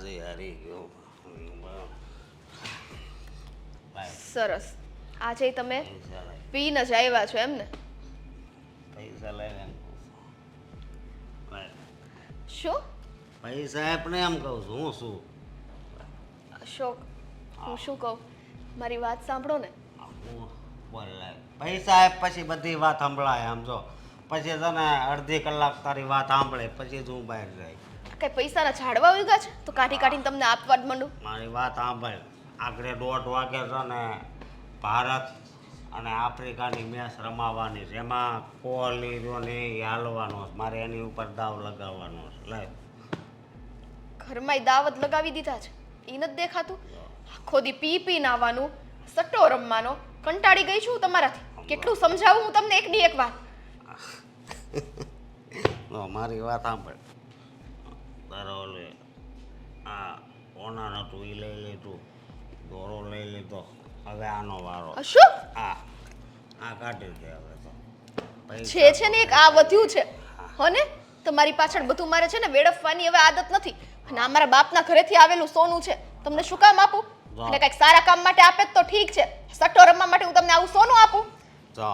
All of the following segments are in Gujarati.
આજે હારી ગયો. સરસ. આજે તમે પૈસા લાય, પીને જ આવ્યા છો એમ ને? પૈસા લાય એમ શું? પૈસા આપણે એમ કહું છું. હું શું અશોક, હું શું કહું, મારી વાત સાંભળો ને. હું બોલાય પૈસા આપ પછી બધી વાત સંભળાય. આમ જો પછી છે ને અડધી કલાક તારી વાત સાંભળે પછી જ હું બહાર જાય. કઈ પૈસાના ઝાડવા ઉગ્યા છે તો કાઢી કાઢીને તમને આપવા જ માંડું? મારી વાત સાંભળ. આગળ 1:30 વાગે છે ને ભારત અને આફ્રિકાની મેચ રમાવાની છે. એમાં કોહલી રહ્યો ને એ હાલવાનો છે. મારે એની ઉપર દાવ લગાવવાનો છે. લાય ઘરમાંય દાવત લગાવી દીધા છે, એ નથી દેખાતું? આખો દી પી પીને આવવાનું, સટ્ટો રમવાનો. કંટાળી ગઈ છું તમારાથી. કેટલું સમજાવું હું તમને એકની એક વાત? મારી વાત સાંભળ. તારો ઓલે આ ઓના નતું એ લઈ લીધું, દોરો લઈ લીધો. હવે આનો વારો. શું આ કાઢી દે હવે તો. છે ને એક આ વધ્યું છે હોને. તમારી પાછળ બધું મારે છે ને વેડફવાની હવે આદત નથી. અને આ મારા બાપના ઘરેથી આવેલું સોનું છે, તમને શું કામ આપું? અને કંઈક સારા કામ માટે આપે તો ઠીક છે, સટ્ટો રમવા માટે હું તમને આવું સોનું આપું? જો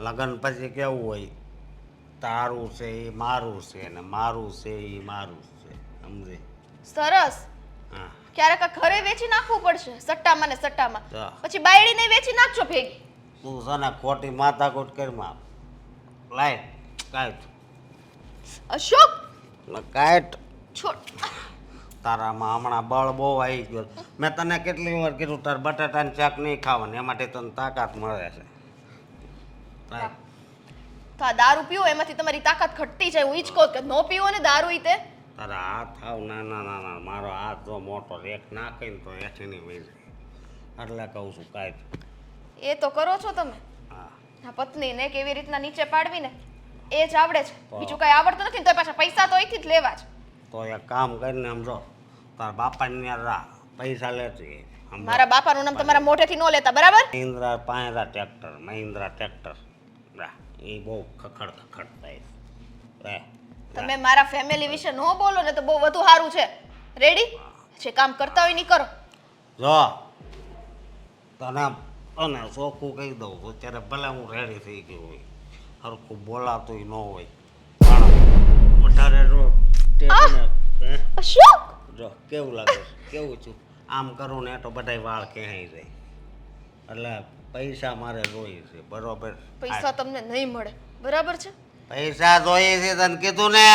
લગ્ન પછી કેવું હોય, તારું છે એ મારું છે ને મારું છે એ મારું છે. સમજે? સરસ. હા ક્યારેક આ ઘરે વેચી નાખવું પડશે સટ્ટામાં ને સટ્ટામાં, હા. પછી બાયડીને વેચી નાખજો ભેગી. તું છે ને ખોટી માથાકૂટ કરીમાં લાય કાઢ અશોક કાઢ. છોડ. તારામાં હમણાં બળ બહુ આવી ગયો. મેં તને કેટલી વાર કીધું તાર બટાટાની શાક નહીં ખાવાની, એમાંથી તને તાકાત મળે છે. લાય. તો આ દારૂ પીવો એમાંથી તમારી તાકાત ઘટતી જાય. હું ઈ જ કહું કે નો પીવો ને દારૂ ઈ તે. તારા હાથ આવ નાના નાના, મારો હાથ જો મોટો એક નાખીને તો એઠીની વહી જાય. એટલે કહું છું કાંઈ. એ તો કરો છો તમે. હા આ પત્નીને કેવી રીતના નીચે પાડવી ને એ જ આવડે છે, બીજું કઈ આવડતું નથી ને. તો પાછા પૈસા તો અહીંથી જ લેવા જ. તો એક કામ કરીને આમ જો તાર બાપાને ત્યાં રા પૈસા લેતી. સમજો? મારા બાપાનું નામ તમારા મોઢેથી ન લેતા, બરાબર? મહિન્દ્રા પાંયરા ટ્રેક્ટર, મહિન્દ્રા ટ્રેક્ટર રા એ બહુ ખખડ થાય રે. તમે મારા ફેમિલી વિશે ન બોલો ને તો બહુ વધુ સારું છે. રેડી? જે કામ કરતા હોય ની કરો. જો તને તને ચોખ્ખું કહી દઉં અત્યારે ભલે હું રેડી થઈ ગયો હોય, હરખું બોલાતું ન હોય, પણ વધારે જો અશોક! જો કેવું લાગે છે? કેવું છું આમ કરું ને તો બધાય વાળ ક્યાંય જાય. એટલે પૈસા મારે જોઈએ છે, બરોબર? પૈસા તમને નહીં મળે, બરાબર છે? પૈસા જોઈએ છે તને કીધું ને.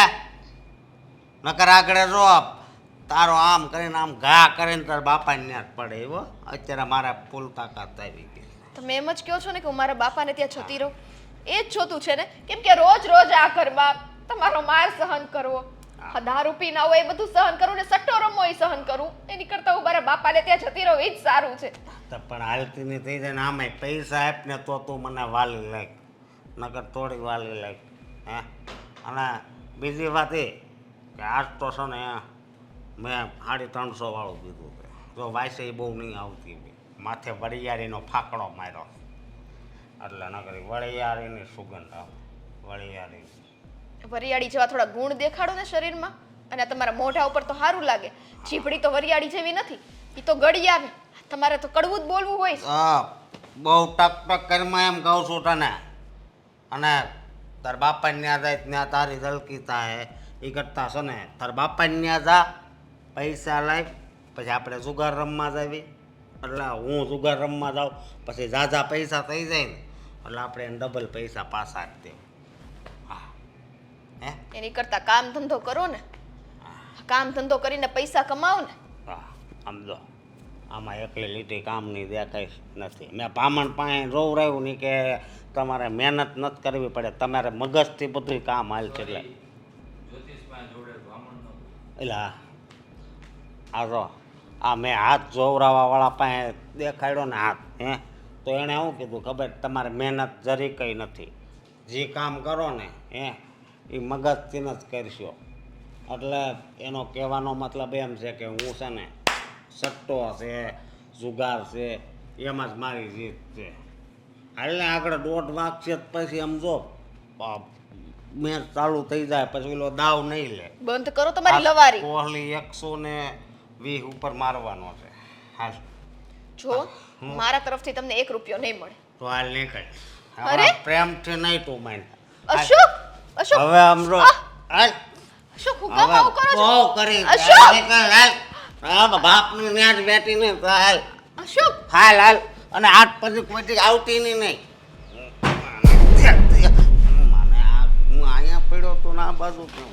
નકર આગળ જો તારો આમ કરીને આમ ઘા કરીને તાર બાપાને ત્યાં જ પડે એવો. અત્યારે મારા ફૂલ તાકાત આવી ગઈ. તમે એમ જ કહો છો ને કે હું મારા બાપાને ત્યાં જતી રહું? એ જ જોતું છે ને, કેમ કે રોજ રોજ આ ઘરમાં તમારો માર સહન કરવો, આ દારૂ પીને આવો એ બધું સહન કરવું ને સટ્ટો રમવો એ સહન કરવું, એની કરતા હું મારા બાપાને ત્યાં જતી રહું એ જ સારું છે. તો પણ હાલતી નહીં થઈ જાય ને આમાંય પૈસા આપ ને તો તું મને વાલી લાગ, નકર થોડી વાલી લાગ. હે અને બીજી વાત એ કે આજ તો છે ને મેં 350 વાળું કીધું છે. જો વાયસે બહુ નહીં આવતી, માથે વરિયાળીનો ફાકડો માર્યો એટલે નકરી વરિયાળીની સુગંધ આવે. વરિયાળીની વરિયાળી જેવા થોડા ગુણ દેખાડો ને શરીરમાં, અને આ તમારા મોઢા ઉપર તો સારું લાગે. ચીપડી તો વરિયાળી જેવી નથી, એ તો ગળી આવે. તમારે તો કડવું જ બોલવું હોય છે. બહુ ટક ટક કરીમાં એમ કહું છું તને. અને તાર બાપાને ત્યાં જાય ત્યાં તારી દલકી થાય એ કરતા છે ને તાર બાપાને ત્યાં જા, પૈસા લાવ, પછી આપણે જુગાર રમવા જાવી. એટલે હું જુગાર રમવા જાઉં પછી ઝાઝા પૈસા થઈ જાય ને એટલે આપણે એને ડબલ પૈસા પાછા જ દે. હા હે એની કરતા કામ ધંધો કરો ને. કામ ધંધો કરીને પૈસા કમાવો ને. હા સમજો આમાં એકલી લીટી કામની દેખાય નથી. મેં પામણ પાસે જોવરાયું નહીં કે તમારે મહેનત નથી કરવી પડે, તમારે મગજથી બધું કામ હાલ છે. એટલે આ જો આ મેં હાથ જોવરાવાવાળા પાસે દેખાડ્યો ને હાથ, હે તો એણે શું કીધું ખબર? તમારે મહેનત જરી કંઈ નથી, જે કામ કરો ને હે એ મગજથી જ કરશો. એટલે એનો કહેવાનો મતલબ એમ છે કે હું છે ને સટ્ટો છે, જુગાર છે, એમાં જ મારી જીત છે. હાલને આગળ 1.5 વાગશે પછી આમ જો મેચ ચાલુ થઈ જાય પછી ઓલો દાવ નહીં લે. બંધ કરો તમારી લવારી. કોહલી 150 20 ઉપર મારવાનો છે. હાલ જો મારા તરફથી તમને 1 રૂપિયો નહીં મળે. તો હાલ નીકળ. અરે! પ્રેમથી નહીં તું માન. અશોક અશોક હવે આમરો હાલ. અશોક હું કામ આવું કરો છો? બહુ કરી અશોક! નીકળ હાલ. આ બાપની ન્યા જ બેઠીને તો હાલ. અશોક હાલ હાલ. અને આજ પછી કોઈ આવતી નહીં. મને આ હું અહીંયા પડ્યો તો ના બાજુ તો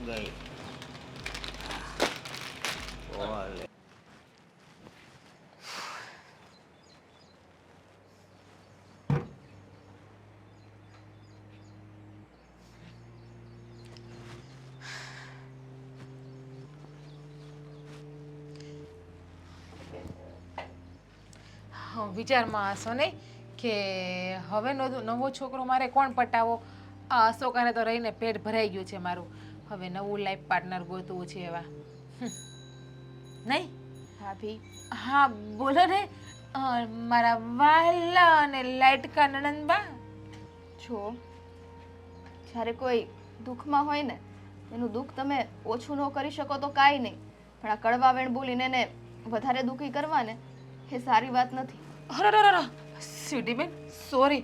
ગઈ. ઓલે. વિચારમાં હશો નહીં કે હવે નવો છોકરો મારે કોણ પટાવો? આ અશોકાને તો રહીને પેટ ભરાઈ ગયું છે મારું. હવે નવું લાઈફ પાર્ટનર ગોતવું છે એવા. નહીં ભાભી હા બોલો ને. મારા વહાલા અને લાઈટકા નણંદબા. જો જ્યારે કોઈ દુઃખમાં હોય ને એનું દુઃખ તમે ઓછું ન કરી શકો તો કાંઈ નહીં, પણ આ કડવા વેણ બોલીને એને વધારે દુઃખી કરવા ને એ સારી વાત નથી. અરે સ્વીટી બેન સોરી,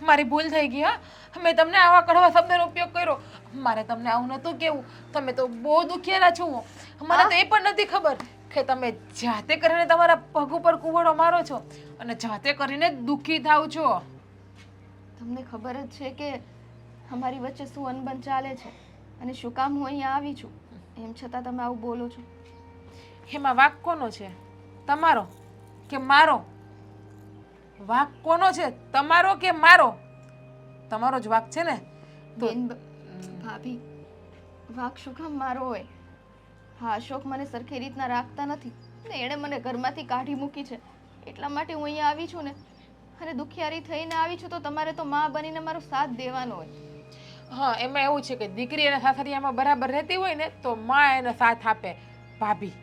મારી ભૂલ થઈ ગઈ. હા મેં તમને આવા કડવા શબ્દનો ઉપયોગ કર્યો. મારે તમને આવું નહોતું કેવું. તમે તો બહુ દુખિયારા છો. મને તો એ પણ નથી ખબર કે તમે જાતે કરીને તમારા પગ ઉપર કુવડો મારો છો અને જાતે કરીને દુઃખી થાવ છો. તમને ખબર જ છે કે અમારી વચ્ચે શું અનબન ચાલે છે અને શું કામ હું અહીંયા આવી છું, એમ છતાં તમે આવું બોલો છો. એમાં વાંક કોનો છે? તમારો કે મારો? વાંક કોનો છે? તમારો કે મારો? તમારો જ વાંક છે ને. ભાભી વાંક શું કામ મારો હોય? હા અશોક મને સરખી રીતના રાખતા નથી ને એણે મને ઘરમાંથી કાઢી મૂકી છે, એટલા માટે હું અહીંયા આવી છું ને. અને દુખિયારી થઈને આવી છું તો તમારે તો માં બનીને મારો સાથ દેવાનો હોય. હા એમાં એવું છે કે દીકરી અને સાસરિયામાં બરાબર રહેતી હોય ને તો માં એને સાથ આપે ભાભી.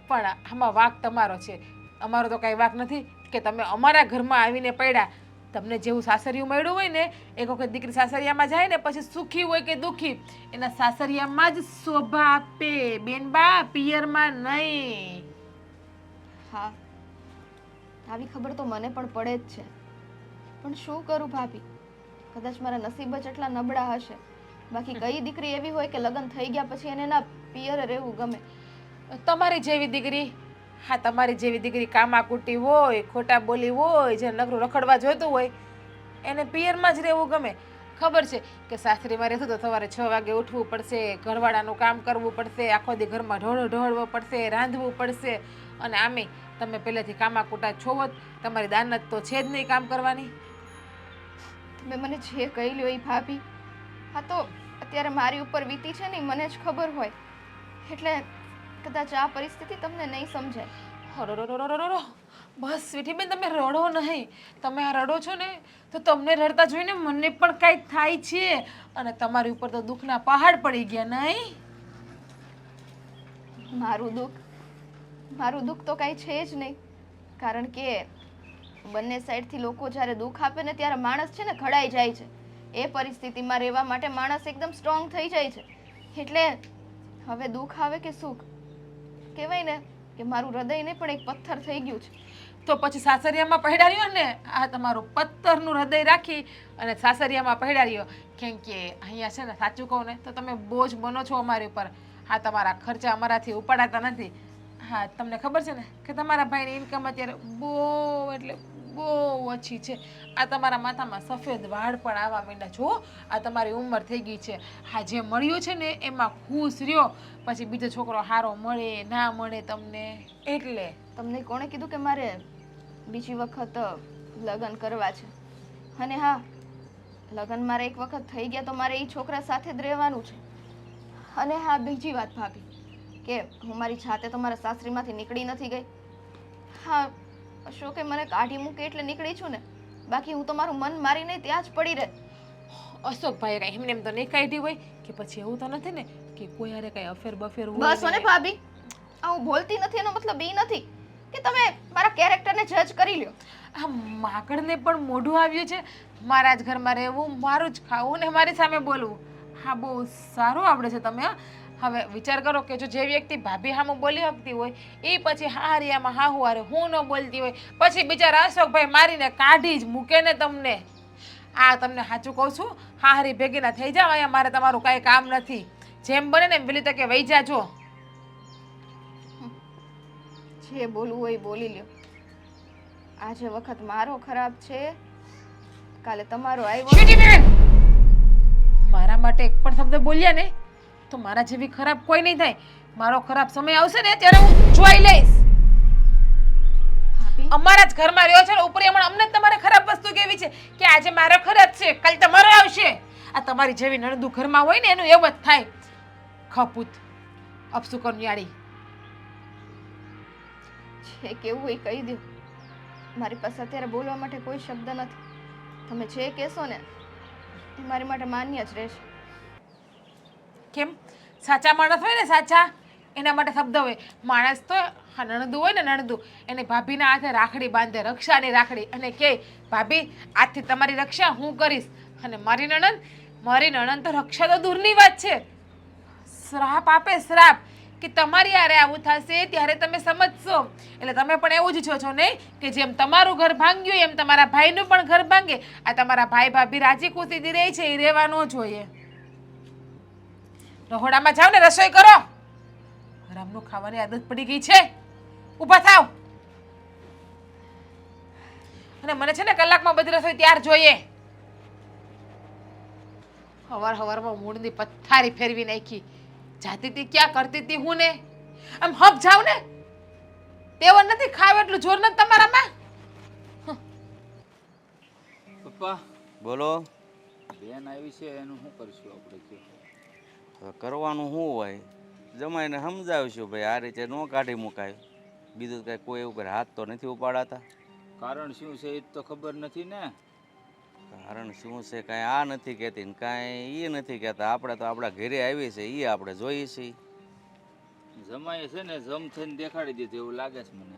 પણ આમાં વાંક તમારો છે, અમારો તો કાંઈ વાંક નથી કે તમે અમારા ઘરમાં આવીને પડ્યા. તમને જેવું સાસરિયું મળ્યું હોય ને, એક વખત દીકરી સાસરિયામાં જાય ને પછી સુખી હોય કે દુઃખી એના સાસરિયામાં જ શોભા આપે બેનબા, પિયરમાં નહીં. હા આવી ખબર તો મને પણ પડે જ છે, પણ શું કરું ભાભી, કદાચ મારા નસીબ જ એટલા નબળા હશે. બાકી કઈ દીકરી એવી હોય કે લગ્ન થઈ ગયા પછી એને એના પિયરે રહેવું ગમે? તમારી જેવી દીકરી, હા તમારી જેવી દીકરી કામાકુટી હોય, ખોટા બોલી હોય, જે નકરું રખડવા જોઈતું હોય એને પિયરમાં જ રહેવું ગમે. ખબર છે કે સાસરીમાં રહેશું તો સવારે 6 વાગે ઉઠવું પડશે, ઘરવાળાનું કામ કરવું પડશે, આખો દી ઘરમાં ઢોળવો પડશે, રાંધવું પડશે. અને આમે તમે પહેલેથી કામાકુટા છો જ, તમારી દાનત તો છે જ નહીં કામ કરવાની. તમે મને જે કહી લ્યો એ ભાભી, હા તો અત્યારે મારી ઉપર વીતી છે ને મને જ ખબર હોય, એટલે કદાચ આ પરિસ્થિતિ તમને નહીં સમજાય. હરો બસ સ્વીટી બેન તમે રડો નહીં. તમે આ રડો છો ને તો તમને રડતા જોઈને મને પણ કાંઈ થાય છે અને તમારી ઉપર તો દુઃખના પહાડ પડી ગયા નહીં. મારું દુઃખ તો કાંઈ છે જ નહીં, કારણ કે બંને સાઈડથી લોકો જ્યારે દુઃખ આપે ને ત્યારે માણસ છે ને ઘડાઈ જાય છે. એ પરિસ્થિતિમાં રહેવા માટે માણસ એકદમ સ્ટ્રોંગ થઈ જાય છે. એટલે હવે દુઃખ આવે કે સુખ, કહેવાય ને કે મારું હૃદય ને પણ એક પથ્થર થઈ ગયું છે. તો પછી સાસરિયામાં પહેરાડ્યો ને આ તમારું પથ્થરનું હૃદય રાખી અને સાસરિયામાં પહેરાડ્યો. કેમ કે અહીંયા છે ને સાચું કહું ને તો તમે બોજ બનો છો અમારી ઉપર. હા તમારા ખર્ચા અમારાથી ઉપાડાતા નથી. હા તમને ખબર છે ને કે તમારા ભાઈની ઇન્કમ અત્યારે બહુ એટલે બહુ ઓછી છે. આ તમારા માથામાં સફેદ વાળ પણ આવવા માંડ્યા. જો આ તમારી ઉંમર થઈ ગઈ છે. હા જે મળ્યું છે ને એમાં ખુશ રહ્યો, પછી બીજો છોકરો સારો મળે ના મળે તમને. એટલે તમને કોણે કીધું કે મારે બીજી વખત લગ્ન કરવા છે? અને હા લગ્ન મારે એક વખત થઈ ગયા તો મારે એ છોકરા સાથે જ રહેવાનું છે. અને હા બીજી વાત ભાભી, કે હું મારી જાતે તો મારા સાસરીમાંથી નીકળી નથી ગઈ. હા અશોકે મને કાઢી મૂકી એટલે નીકળી છું ને, બાકી હું તો મારું મન મારીને ત્યાં જ પડી રહે. અશોકભાઈ કઈ એમને એમ તો નહીં કાઢી હોય કે પછી એવું તો નથી ને કે કોઈ હારે કઈ અફેર બફેર હોય? બસ ને ભાભી, આ હું બોલતી નથી એનો મતલબ એ નથી કે તમે મારા કેરેક્ટરને જજ કરી લ્યો. આ માકડને પણ મોઢું આવ્યું છે મારા જ ઘરમાં રહેવું, મારું જ ખાવું ને મારી સામે બોલવું. હા બહુ સારું આવડે છે તમે. હવે વિચાર કરો કે જો જે વ્યક્તિ ભાભી સામું બોલી શકતી હોય એ પછી હારિયામાં હાહુ હારે હું ન બોલતી હોય પછી બિચારા અશોકભાઈ મારીને કાઢી જ મૂકે ને તમને. આ તમને સાચું કહું છું, હારી ભેગી ના થઈ જાવ, અહીંયા મારે તમારું કાંઈ કામ નથી. જેમ બને ને એમ વહેલી તકે વહી જાજો. જે બોલવું હોય એ બોલી લ્યો. આજે વખત મારો ખરાબ છે, કાલે તમારો આવ્યો. શીટી બેન! મારા માટે એક પણ શબ્દ બોલ્યા ને તો મારા જેવી ખરાબ કોઈ નહીં થાય. મારો ખરાબ સમય આવશે ને ત્યારે હું જોઈ લઈશ. ભાભી, અમારા જ ઘરમાં રહ્યો છે ને ઉપર હમણાં અમને જ તમારે ખરાબ વસ્તુ કેવી છે કે આજે મારો ખરાબ છે કાલ તમારો આવશે. આ તમારી જેવી નણદુ ઘરમાં હોય ને એનું એવું જ થાય. ખપૂત અપસુકન્યાળી. જે કેવું હોય કહી દો. મારી પાસે અત્યારે બોલવા માટે કોઈ શબ્દ નથી. તમે જે કહેશો ને એ મારી માટે માન્ય જ રહેશે. કેમ? સાચા માણસ હોય ને સાચા એના માટે શબ્દ હોય. માણસ તો હા નણદુ હોય ને નણદુ એને ભાભીના હાથે રાખડી બાંધે, રક્ષાની રાખડી, અને કે ભાભી આજથી તમારી રક્ષા હું કરીશ. અને મારી નણંદ તો રક્ષા તો દૂરની વાત છે, શ્રાપ આપે શ્રાપ કે તમારી યારે આવું થશે ત્યારે તમે સમજશો. એટલે તમે પણ એવું જ ઈચ્છો છો નહીં કે જેમ તમારું ઘર ભાંગ્યું એમ તમારા ભાઈનું પણ ઘર ભાંગે. આ તમારા ભાઈ ભાભી રાજી ખુશીથી રહે છે એ રહેવા ન જોઈએ. રહોડામાં જાઓ ને રસોઈ કરો. હરામનું ખાવાની આદત પડી ગઈ છે. ઊભા થાવ. અને મને છે ને કલાકમાં બધી રસોઈ તૈયાર જોઈએ. હવારમાં મૂળની પથારી ફેરવી નાખી. જાતી હતી ક્યાં કરતી હતી હું ને આમ હપ જાવ ને તેવો નથી ખાવ એટલું જોર નથી તમારામાં. પપ્પા બોલો. બેન આવી છે એનું શું કરશું આપણે કે? હવે કરવાનું શું હોય, જમાઈને સમજાવશું ભાઈ આ રીતે ન કાઢી મુકાય. બીજું કાંઈ કોઈ ઉપર હાથ તો નથી ઉપાડાતા. કારણ શું છે એ તો ખબર નથી ને. કારણ શું છે કાંઈ આ નથી કહેતી ને કાંઈ એ નથી કહેતા. આપણે તો આપણા ઘરે આવી છે એ આપણે જોઈએ છીએ. જમાઈ છે ને જમ થઈને દેખાડી દીધું એવું લાગે છે મને.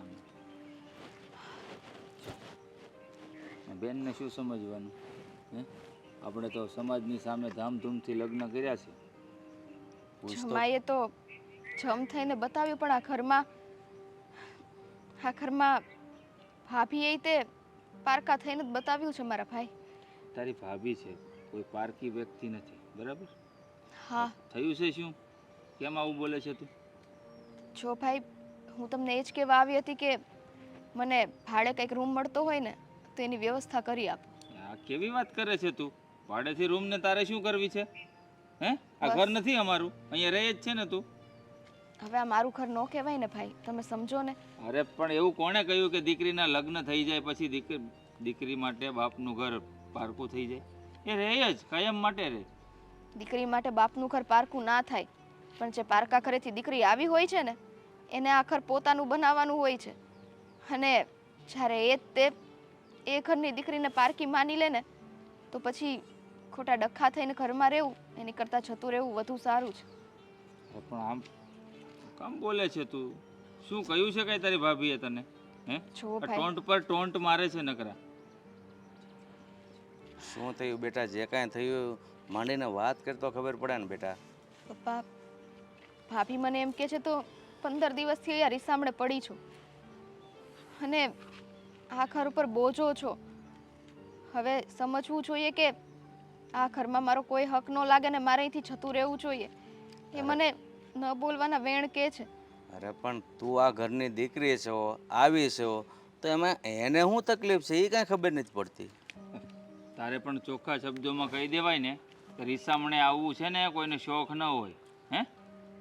આમ બેનને શું સમજવાનું હે? આપણે તો સમાજની સામે ધામધૂમથી લગ્ન કર્યા છે. જમાઈએ તો જમ થઈને બતાવ્યું પણ આ ઘરમાં ભાભી એ તે પારકા થઈને જ બતાવ્યું છે મારા ભાઈ. તારી ભાભી છે, કોઈ પારકી વ્યક્તિ નથી, બરાબર? હા. થયું છે શું? કેમ આવું બોલે છે તું? જો ભાઈ, હું તમને એ જ કહેવા આવી હતી કે મને ભાડે કંઈક રૂમ મળતો હોય ને તો એની વ્યવસ્થા કરી આપો. આ કેવી વાત કરે છે તું? ભાડેથી રૂમ ને તારે શું કરવી છે? હે? આ ઘર નથી અમારું, અહીંયા રહે જ છે ને તું. હવે આ મારું ઘર ન કહેવાય ને ભાઈ, તમે સમજો ને. અરે પણ એવું કોણે કહ્યું કે દીકરીના લગ્ન થઈ જાય પછી દીકરી માટે બાપનું ઘર પારકું થઈ જાય? એ રહે જ, કાયમ માટે રહે. દીકરી માટે બાપનું ઘર પારકું ના થાય, પણ જે પારકા ઘરેથી દીકરી આવી હોય છે ને એને આ ઘર પોતાનું બનાવવાનું હોય છે. અને જ્યારે એ ઘરની દીકરીને પારકી માની લે ને તો પછી ખોટા ડખ્ખા થઈને ઘરમાં રહેવું એની કરતાં જતું રહેવું વધુ સારું છે. પણ આમ કામ બોલે છે તું? શું કહ્યું છે કઈ તારી ભાભીએ તને? હે? જો આ ભાઈ, ટોન્ટ પર ટોન્ટ મારે છે નકરા. શું થયું બેટા? જે કાંઈ થયું માંડીને વાત કરતો ખબર પડે ને બેટા. પપ્પા, ભાભી મને એમ કહે છે તો 15 દિવસથી અહીંયા રીસામણે પડી છું અને આ ઘર ઉપર બોજો છો. હવે સમજવું જોઈએ કે આ ઘરમાં મારો કોઈ હક ન લાગે ને મારે અહીંથી જતું રહેવું જોઈએ. એ મને ન બોલવાના વેણ કહે છે. અરે પણ તું આ ઘરની દીકરી છો, આવી છો, તો એમાં એને શું તકલીફ છે એ કાંઈ ખબર નથી પડતી. તારે પણ ચોખ્ખા શબ્દોમાં કહી દેવાય ને કે રીસામણે આવવું છે ને કોઈને શોખ ન હોય. હે?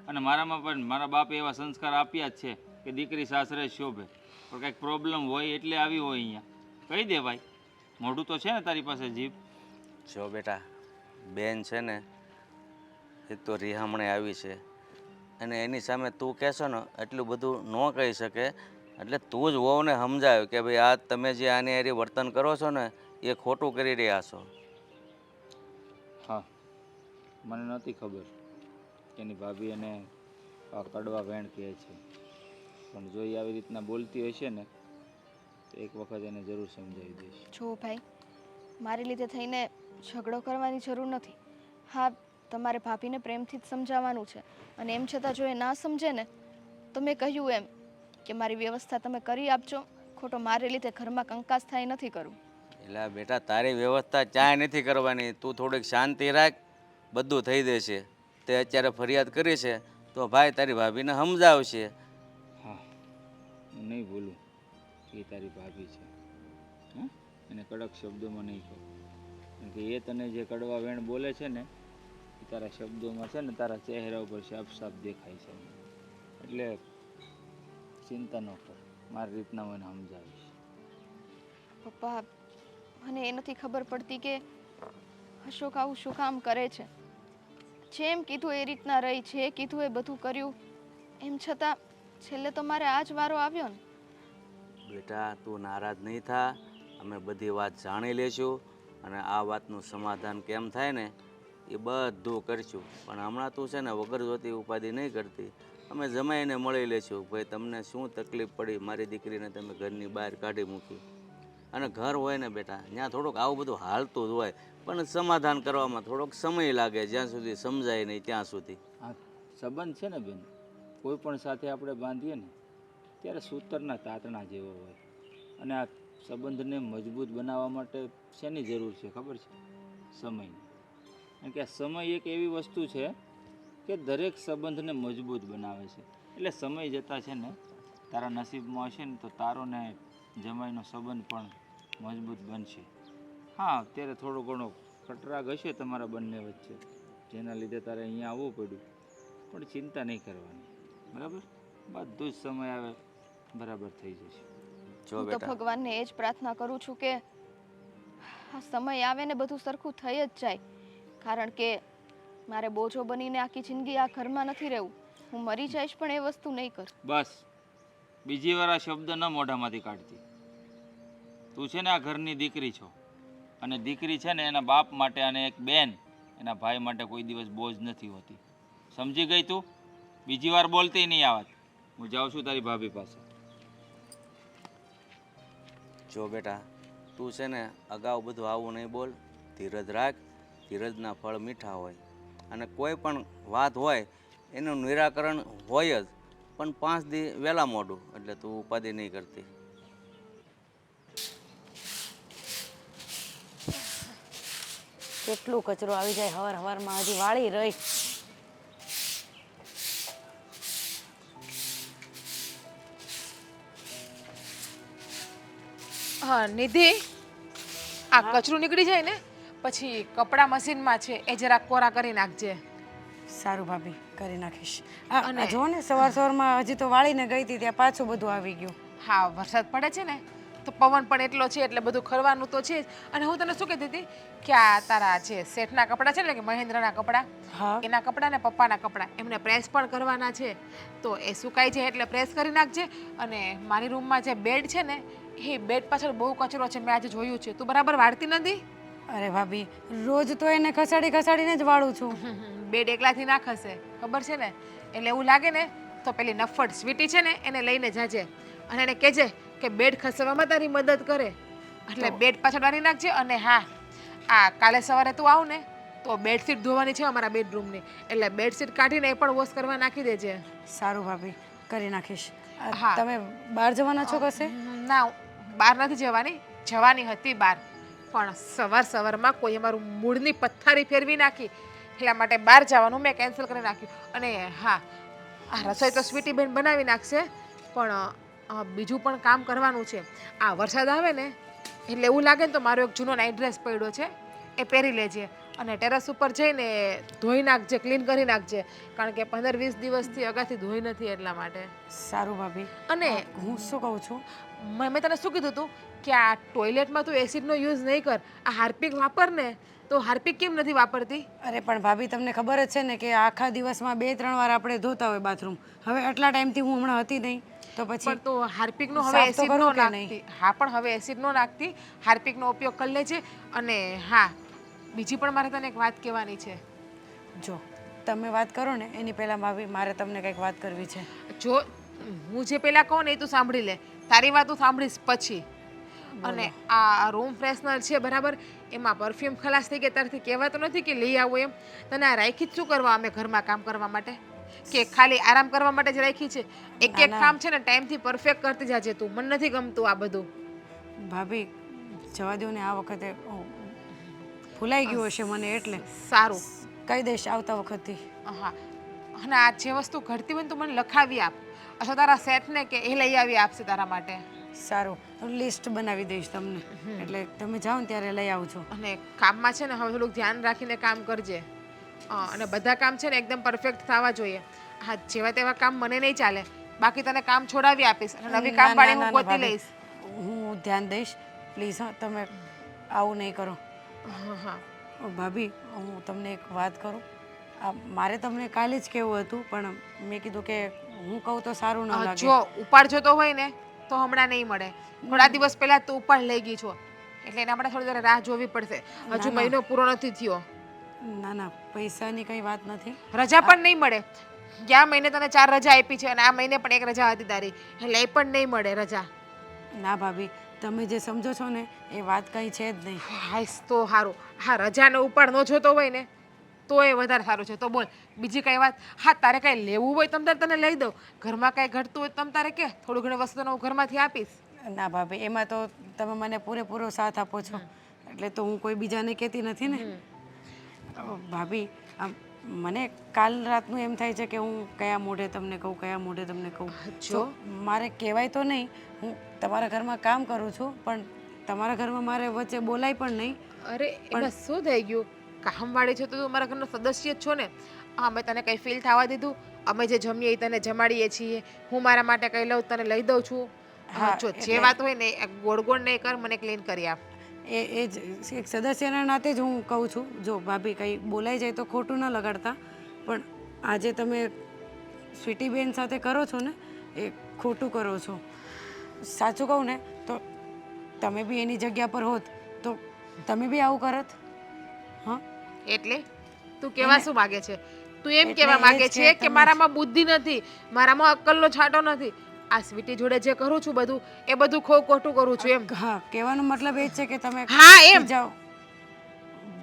અને મારામાં પણ મારા બાપે એવા સંસ્કાર આપ્યા જ છે કે દીકરી સાસરે શોભે. પણ કંઈક પ્રોબ્લેમ હોય એટલે આવી હોય અહીંયા. કહી દેવાય. મોઢું તો છે ને તારી પાસે જીભ? જો બેટા, બેન છે ને એ તો રિહામણે આવી છે અને એની સામે તું કહેશો ને એટલું બધું ન કહી શકે. એટલે તું જ વહુને સમજાવ્યું કે ભાઈ આ તમે જે આની હારે વર્તન કરો છો ને એ ખોટું કરી રહ્યા છો. હા, મને નહોતી ખબર કે એની ભાભી એને આ કડવા વેણ કહે છે. પણ જો એ આવી રીતના બોલતી હશે ને તો એક વખત એને જરૂર સમજાવી દઈશ. જો ભાઈ, મારી લીધે થઈને ઝઘડો કરવાની જરૂર નથી. હા, તમારે ભાભીને પ્રેમથી જ સમજાવવાનું છે. અને એમ છતાં જો એ ના સમજે ને તો મેં કહ્યું એમ કે મારી વ્યવસ્થા તમે કરી આપજો. ખોટો મારે લીધે ઘરમાં કંકાસ થાય નથી કરવું. એટલે બેટા તારી વ્યવસ્થા ચાય નથી કરવાની, તું થોડીક શાંતિ રાખ, બધું થઈ જશે. તે અત્યારે ફરિયાદ કરી છે તો ભાઈ તારી ભાભીને સમજાવશે. હા, હું નહીં ભૂલું કે એ તારી ભાભી છે. હં, એને કડક શબ્દોમાં નહીં કહું, કારણ કે એ તને જે કડવા વેણ બોલે છે ને એ તારા શબ્દોમાં છે ને તારા ચહેરા ઉપર સાફ સાફ દેખાય છે. એટલે ચિંતા ન કર, મારી રીતના મને સમજાવીશ. પપ્પા, મને એ નથી ખબર પડતી કે અશોક આવું શું કામ કરે છે. જેમ કીધું એ રીતના રહી, જે કીધું એ બધું કર્યું, એમ છતાં છેલ્લે તો મારે આ જ વારો આવ્યો ને. બેટા તું નારાજ નહીં થા, અમે બધી વાત જાણી લેશું અને આ વાતનું સમાધાન કેમ થાય ને એ બધું કરશું. પણ હમણાં તું છે ને વગર જોતી ઉપાધિ નહીં કરતી. અમે જમાઈને મળી લેશું ભાઈ તમને શું તકલીફ પડી, મારી દીકરીને તમે ઘરની બહાર કાઢી મૂકી. અને ઘર હોય ને બેટા ત્યાં થોડુંક આવું બધું હાલતું જ હોય, પણ સમાધાન કરવામાં થોડોક સમય લાગે, જ્યાં સુધી સમજાય નહીં ત્યાં સુધી. આ સંબંધ છે ને બેન, કોઈ પણ સાથે આપણે બાંધીએ ને ત્યારે સૂતરના તાતણા જેવો હોય. અને આ સંબંધને મજબૂત બનાવવા માટે શેની જરૂર છે ખબર છે? સમયની. કારણ કે આ સમય એક એવી વસ્તુ છે કે દરેક સંબંધને મજબૂત બનાવે છે. એટલે સમય જતાં છે ને તારા નસીબમાં હશે ને તો તારો ને જમાઈનો સંબંધ પણ મજબૂત બનશે. હા, અત્યારે થોડો ઘણો ખટરાગ હશે તમારા બંને વચ્ચે, જેના લીધે તારે અહીંયા આવવું પડ્યું, પણ ચિંતા નહીં કરવાની, બરાબર? બધું જ સમય આવે બરાબર થઈ જશે. જો હું તો બેટા ભગવાનને એ જ પ્રાર્થના કરું છું કે આ સમય આવે ને બધું સરખું થઈ જ જાય. કારણ કે મારે બોજો બનીને આખી જિંદગી આ ઘરમાં નથી રહેવું. હું મરી જઈશ પણ એ વસ્તુ નહીં કરું. બસ બીજી વાર આ શબ્દ ન મોઢામાંથી કાઢતી. તું છે ને આ ઘરની દીકરી છો, અને દીકરી છે ને એના બાપ માટે અને એક બેન એના ભાઈ માટે કોઈ દિવસ બોજ નથી હોતી. સમજી ગઈ તું? બીજી વાર બોલતી નહીં આ વાત. હું જાઉં છું તારી ભાભી પાસે. જો બેટા તું છે ને અગાઉ બધું આવું નહીં બોલ, ધીરજ રાખ. ધીરજના ફળ મીઠા હોય, અને કોઈ પણ વાત હોય એનું નિરાકરણ હોય જ, પણ 5 દી વહેલા મોડું. એટલે તું ઉપાધિ નહીં કરતી. કેટલું કચરો આવી જાય હવાર હવારમાં, હજી વાળી રહી. હા નિધિ, આ કચરું નીકળી જાય ને પછી કપડાં મશીનમાં છે એ જરાક કોરા કરી નાખજે. સારું ભાભી, કરી નાખીશ. અને જો ને સવારમાં હજી તો વાળીને ગઈ હતી ત્યાં પાછું બધું આવી ગયું. હા, વરસાદ પડે છે ને તો પવન પણ એટલો છે એટલે બધું ખરવાનું તો છે જ. અને હું તને શું કહેતી હતી કે આ તારા જે શેઠના કપડાં છે ને, કે મહેન્દ્રના કપડાં, હા એના કપડાં ને પપ્પાના કપડાં એમને પ્રેસ પણ કરવાના છે. તો એ સુકાઈ જાય એટલે પ્રેસ કરી નાખજે. અને મારી રૂમમાં જે બેડ છે ને એ બેડ પાછળ બહુ કચરો છે, મેં આજે જોયું છે. તું બરાબર વાળતી નથી. અરે ભાભી, રોજ તો એને ખસાડીને જ વાળું છું. બેડ એકલાથી ના ખસે, ખબર છે ને? એટલે એવું લાગે ને તો પેલી નફ્ફટ સ્વીટી છે ને એને લઈને જાજે અને એને કહેજે કે બેડ ખસવામાં તારી મદદ કરે. એટલે બેડ પાછળ વાળી નાખજે. અને હા, આ કાલે સવારે તું આવ ને તો બેડશીટ ધોવાની છે અમારા બેડરૂમની, એટલે બેડશીટ કાઢીને એ પણ વોશ કરવા નાખી દેજે. સારું ભાભી, કરી નાખીશ. હા. તમે બહાર જવાના છો કશે? ના, બહાર નથી જવાની હતી બહાર, પણ સવારમાં કોઈ અમારું મૂળની પથ્થારી ફેરવી નાખી, એટલા માટે બહાર જવાનું મેં કેન્સલ કરી નાખ્યું. અને હા, આ રસોઈ તો સ્વીટી બેન બનાવી નાખશે, પણ બીજું પણ કામ કરવાનું છે. આ વરસાદ આવે ને એટલે એવું લાગે ને તો મારો એક જૂનો નાઇટ ડ્રેસ પડ્યો છે એ પહેરી લેજે, અને ટેરેસ ઉપર જઈને ધોઈ નાખજે, ક્લીન કરી નાખજે, કારણ કે 15-20 દિવસથી અગાથી ધોઈ નથી એટલા માટે. સારું ભાભી. અને હું શું કહું છું, મેં તને શું કીધું હતું કે આ ટોયલેટમાં તું એસિડનો યુઝ નહીં કર, આ હાર્પિક વાપર ને. તો હાર્પિક કેમ નથી વાપરતી? અરે પણ ભાભી, તમને ખબર જ છે ને કે આખા દિવસમાં 2-3 વાર આપણે ધોતા હોય બાથરૂમ. હવે આટલા ટાઈમથી હું હમણાં હતી નહીં તો પછી પણ તો હાર્પિકનો હવે સાફ તો એસિડ નો કરું કે નહીં? નાખતી. હા, પણ હવે એસિડ નો નાખતી, હાર્પિકનો ઉપયોગ કરી લેજે. અને હા, બીજી પણ મારે તને એક વાત કહેવાની છે. જો તમે વાત કરો ને એની પહેલાં ભાભી મારે તમને કંઈક વાત કરવી છે. જો હું જે પહેલાં કહું ને એ તું સાંભળી લે, તારી વાત હું સાંભળીશ પછી. અને આ રૂમ ફ્રેશનર છે બરાબર, એમાં પરફ્યુમ ખલાસ થઈ ગયા ત્યારથી કહેવાતું નથી કે લઈ આવો એમ. તને આ રાખી જ શું કરવા અમે ઘરમાં કામ કરવા માટે, કે ખાલી આરામ કરવા માટે જ રાખી છે? એક એક કામ છે ને ટાઈમથી પરફેક્ટ કરતી જાજે તું. મને નથી ગમતું આ બધું. ભાભી જવા દો ને, આ વખતે ભૂલાઈ ગયું હશે મને એટલે સારું. કહી દઈશ આવતા વખતથી. હા, અને આ જે વસ્તુ ઘટતી હોય ને તું મને લખાવી આપ, અથવા તારા સેટને કે એ લઈ આવી આપશે તારા માટે. સારું, લિસ્ટ બનાવી દઈશ તમને, એટલે તમે જાઓ ને ત્યારે લઈ આવજો. અને કામમાં છે ને હવે થોડુંક ધ્યાન રાખીને કામ કરજે. અને બધા કામ છે ને એકદમ પરફેક્ટ થવા જોઈએ. હા, જેવા તેવા કામ મને નહીં ચાલે, બાકી તને કામ છોડાવી આપીશ અને નવી કામ વાળી હું ગોતી લઈશ. હું ધ્યાન દઈશ, પ્લીઝ. હા, તમે આવું નહીં કરો. હા હા. ભાભી, હું તમને એક વાત કરું. મારે તમને કાલે જ કહેવું હતું, પણ મેં કીધું કે હું કહું તો સારું ન લાગે. જો ઉપાડ જોતો હોય ને તો હમણાં નહીં મળે. થોડા દિવસ પહેલા તું ઉપાડ લઈ ગઈ છો, એટલે એના માટે થોડી વાર રાહ જોવી પડશે. હજુ મહિનો પૂરો નથી થયો. ના ના, પૈસાની કંઈ વાત નથી. રજા પણ નહીં મળે. ગયા મહિને તને 4 રજા આપી છે અને આ મહિને પણ 1 રજા હતી તારી, એટલે એ પણ નહીં મળે રજા. ના ભાભી, તમે જે સમજો છો ને એ વાત કંઈ છે જ નહીં. હાઈસ તો સારું. હા, રજાનો ઉપાડ ન જોતો હોય ને તો એ વધારે સારું છે. તો બોલ બીજી કઈ વાત? હા, તારે કઈ લેવું હોય તમ તારે તને લઈ દઉં. ઘરમાં કઈ ઘટતું હોય તમ તારે કે થોડું ઘણી વસ્તુ હું ઘરમાંથી આપીશ. ના ભાભી, એમાં તો તમે મને પૂરેપૂરો સાથ આપો છો, એટલે તો હું કોઈ બીજાને કહેતી નથી ને. ભાભી, મને કાલ રાતનું એમ થાય છે કે હું કયા મોઢે તમને કહું, કયા મોઢે તમને કહું. જો મારે કહેવાય તો નહીં, હું તમારા ઘરમાં કામ કરું છું, પણ તમારા ઘરમાં મારે વચ્ચે બોલાય પણ નહીં. અરે એમાં શું થઈ ગયું? કામવાળી છે તો તું અમારા ઘરનો સદસ્ય જ છો ને. અમે તને કંઈ ફીલ થવા દીધું? અમે જે જમીએ એ તને જમાડીએ છીએ. હું મારા માટે કંઈ લઉં તને લઈ દઉં છું. હા, જો જે વાત હોય ને એ ગોળ ગોળ નહીં કર, મને ક્લીન કરી આપ. એ જ એક સદસ્યના નાતે જ હું કહું છું. જો ભાભી કંઈ બોલાઈ જાય તો ખોટું ન લગાડતા, પણ આજે તમે સ્વીટીબેન સાથે કરો છો ને એ ખોટું કરો છો. સાચું કહું ને તો તમે બી એની જગ્યા પર હોત તો તમે બી આવું કરત. હા, એટલે તું કેવા શું માંગે છે? તું એમ કેવા માંગે છે કે મારામાં બુદ્ધિ નથી, મારામાં અક્કલનો છાંટો નથી? આ સ્વીટી જોડે જે કરું છું બધું એ બધું ખોટું કરું છું એમ? હા, કહેવાનો મતલબ એ જ છે કે તમે હા એમ જાઓ.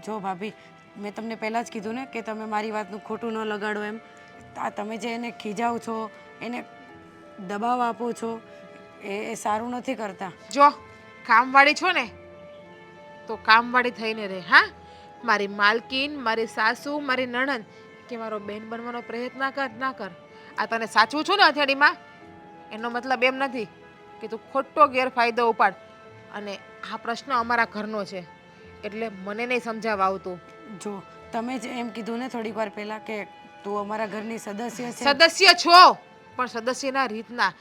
જો ભાભી, મેં તમને પહેલાં જ કીધું ને કે તમે મારી વાતનું ખોટું ન લગાડો એમ. આ તમે જે એને ખીજાવ છો, એને દબાવ આપો છો, એ સારું નથી કરતા. જો કામવાળી છો ને તો કામવાળી થઈને રહે. હા, મારી માલકીન, મારી સાસુ, મારી નણંદ કે મારો બેન બનવાનો પ્રયત્ન ના કર. આ તને સાચું છું ને અથેડીમાં? એનો મતલબ એમ નથી કે તું ખોટો ગેરફાયદો ઉપાડ. અને આ પ્રશ્ન અમારા ઘરનો છે એટલે મને નહીં સમજાવવા આવતું. જો તમે જ એમ કીધું ને થોડીક વાર પહેલાં કે તું અમારા ઘરની સદસ્ય છે. સદસ્ય છો, પણ સદસ્યના રીતના.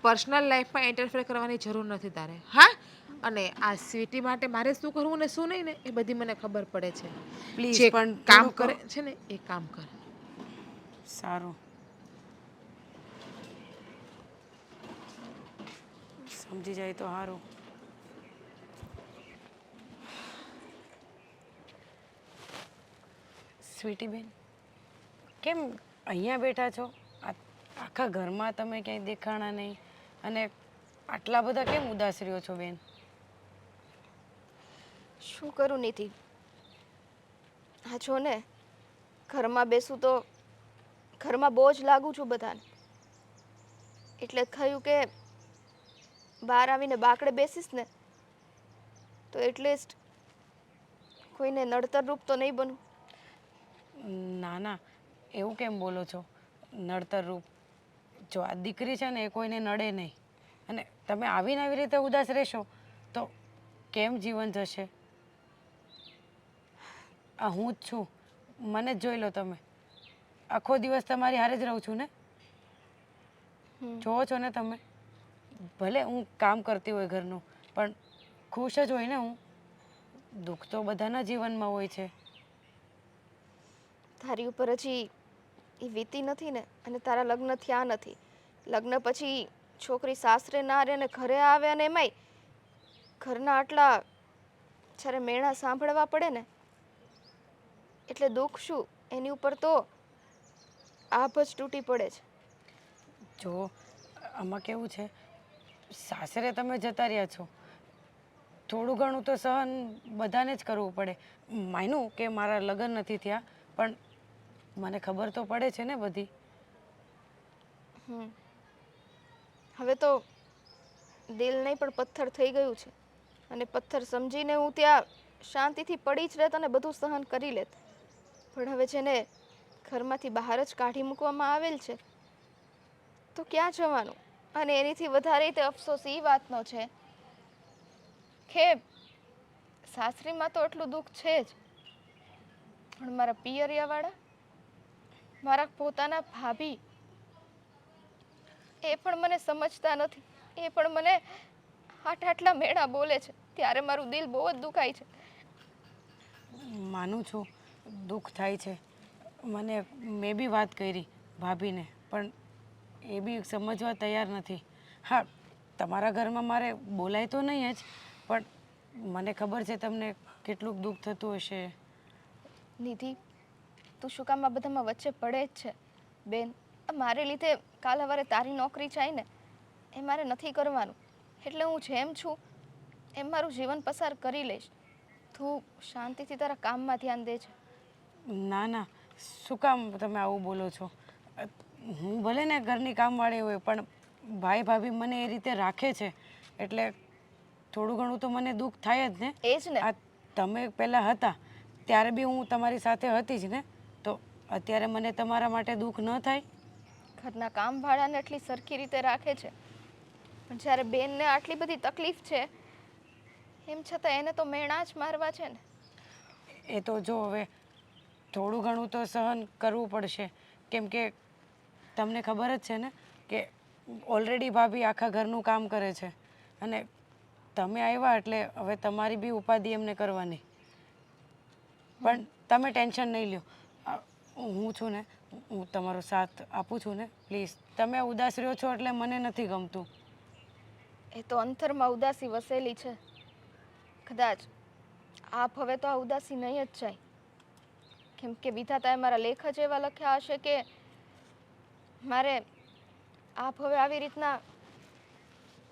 પર્સનલ લાઈફમાં ઇન્ટરફેર કરવાની જરૂર નથી તારે. હા, અને આ સ્વીટી માટે મારે શું કરવું ને શું નહીં ને એ બધી મને ખબર પડે છે. પ્લીઝ જે પણ કામ કરે છે ને એ કામ કર. સારું, સમજી જાય તો સારું. સ્વીટીબેન, કેમ અહીંયા બેઠા છો? આખા ઘરમાં તમે ક્યાંય દેખાણા નહીં, અને આટલા બધા કેમ ઉદાસ રહ્યો છો બેન? શું કરું નીતિ? હા જો ને, ઘરમાં બેસું તો ઘરમાં બોજ લાગુ છું બધાને, એટલે થયું કે બહાર આવીને બાકડે બેસીશ ને તો એટલીસ્ટ કોઈને નડતર રૂપ તો નહીં બનું. ના ના, એવું કેમ બોલો છો? નડતર રૂપ? જો આ દીકરી છે ને એ કોઈને નડે નહીં, અને તમે આવીને આવી રીતે ઉદાસ રહેશો તો કેમ જીવન જશે? આ હું જ છું, મને જ જોઈ લો તમે. આખો દિવસ તમારી હારે જ રહું છું ને, જોવો છો ને તમે. ભલે હું કામ કરતી હોય ઘરનું, પણ ખુશ જ હોય ને હું. દુઃખ તો બધાના જીવનમાં હોય છે. તારી ઉપર હજી એ વીતી નથી ને, અને તારા લગ્ન થયા નથી. લગ્ન પછી છોકરી સાસરે ના રહે ને ઘરે આવે, અને એમાંય ઘરના આટલા જ્યારે મેણા સાંભળવા પડે ને એટલે દુઃખ શું એની ઉપર તો આભ જ તૂટી પડે છે. જો આમાં કેવું છે, સાસરે તમે જતા રહ્યા છો, થોડું ઘણું તો સહન બધાને જ કરવું પડે. માન્યું કે મારા લગ્ન નથી થયા, પણ મને ખબર તો પડે છે ને બધી. હવે તો દિલ નહીં પણ પથ્થર થઈ ગયું છે, અને પથ્થર સમજીને હું ત્યાં શાંતિથી પડી જ રહેત અને બધું સહન કરી લેત. પણ હવે જેને ઘરમાંથી બહાર જ કાઢી મૂકવામાં આવેલ છે તો ક્યાં જવાનું? અને એનીથી વધારે તે અફસોસ એ વાતનો છે કે સાસરીમાં તો એટલું દુઃખ છે જ, પણ મારા પિયરિયાવાળા, મારા પોતાના ભાભી, એ પણ મને સમજતા નથી. એ પણ મને આટલા મેણા બોલે છે ત્યારે મારું દિલ બહુ જ દુખાય છે. માનું છું દુઃખ થાય છે. મેં બી વાત કરી ભાભીને, પણ એ બી સમજવા તૈયાર નથી. હા, તમારા ઘરમાં મારે બોલાય તો નહીં જ, પણ મને ખબર છે તમને કેટલું દુઃખ થતું હશે. નિધિ, તું શું કામ આ બધામાં વચ્ચે પડે જ છે? બેન, મારે લીધે કાલ સવારે તારી નોકરી જાય ને, એ મારે નથી કરવાનું. એટલે હું જેમ છું એમ મારું જીવન પસાર કરી લઈશ. તું શાંતિથી તારા કામમાં ધ્યાન દે છે. ના ના, શું કામ તમે આવું બોલો છો? હું ભલે ને ઘરની કામવાળી હોય, પણ ભાઈ ભાભી મને એ રીતે રાખે છે એટલે થોડું ઘણું તો મને દુઃખ થાય જ ને. એ જ ને. આ તમે પહેલાં હતા ત્યારે બી હું તમારી સાથે હતી જ ને, તો અત્યારે મને તમારા માટે દુઃખ ન થાય? ઘરના કામવાળાને એટલી સરખી રીતે રાખે છે, પણ જ્યારે બેનને આટલી બધી તકલીફ છે એમ છતાં એને તો મેણા જ મારવા છે ને. એ તો જો હવે થોડું ઘણું તો સહન કરવું પડશે, કેમ કે તમને ખબર જ છે ને કે ઓલરેડી ભાભી આખા ઘરનું કામ કરે છે, અને તમે આવ્યા એટલે હવે તમારી બી ઉપાધિ એમને કરવાની. પણ તમે ટેન્શન નહીં લ્યો, હું છું ને, હું તમારો સાથ આપું છું ને. પ્લીઝ, તમે ઉદાસ રહ્યો છો એટલે મને નથી ગમતું. એ તો અંતરમાં ઉદાસી વસેલી છે. કદાચ આપ હવે તો આ ઉદાસી નહીં જ જાય, કેમ કે વિધાતાએ મારા લેખ જ એવા લખ્યા હશે કે મારે આપ હવે આવી રીતના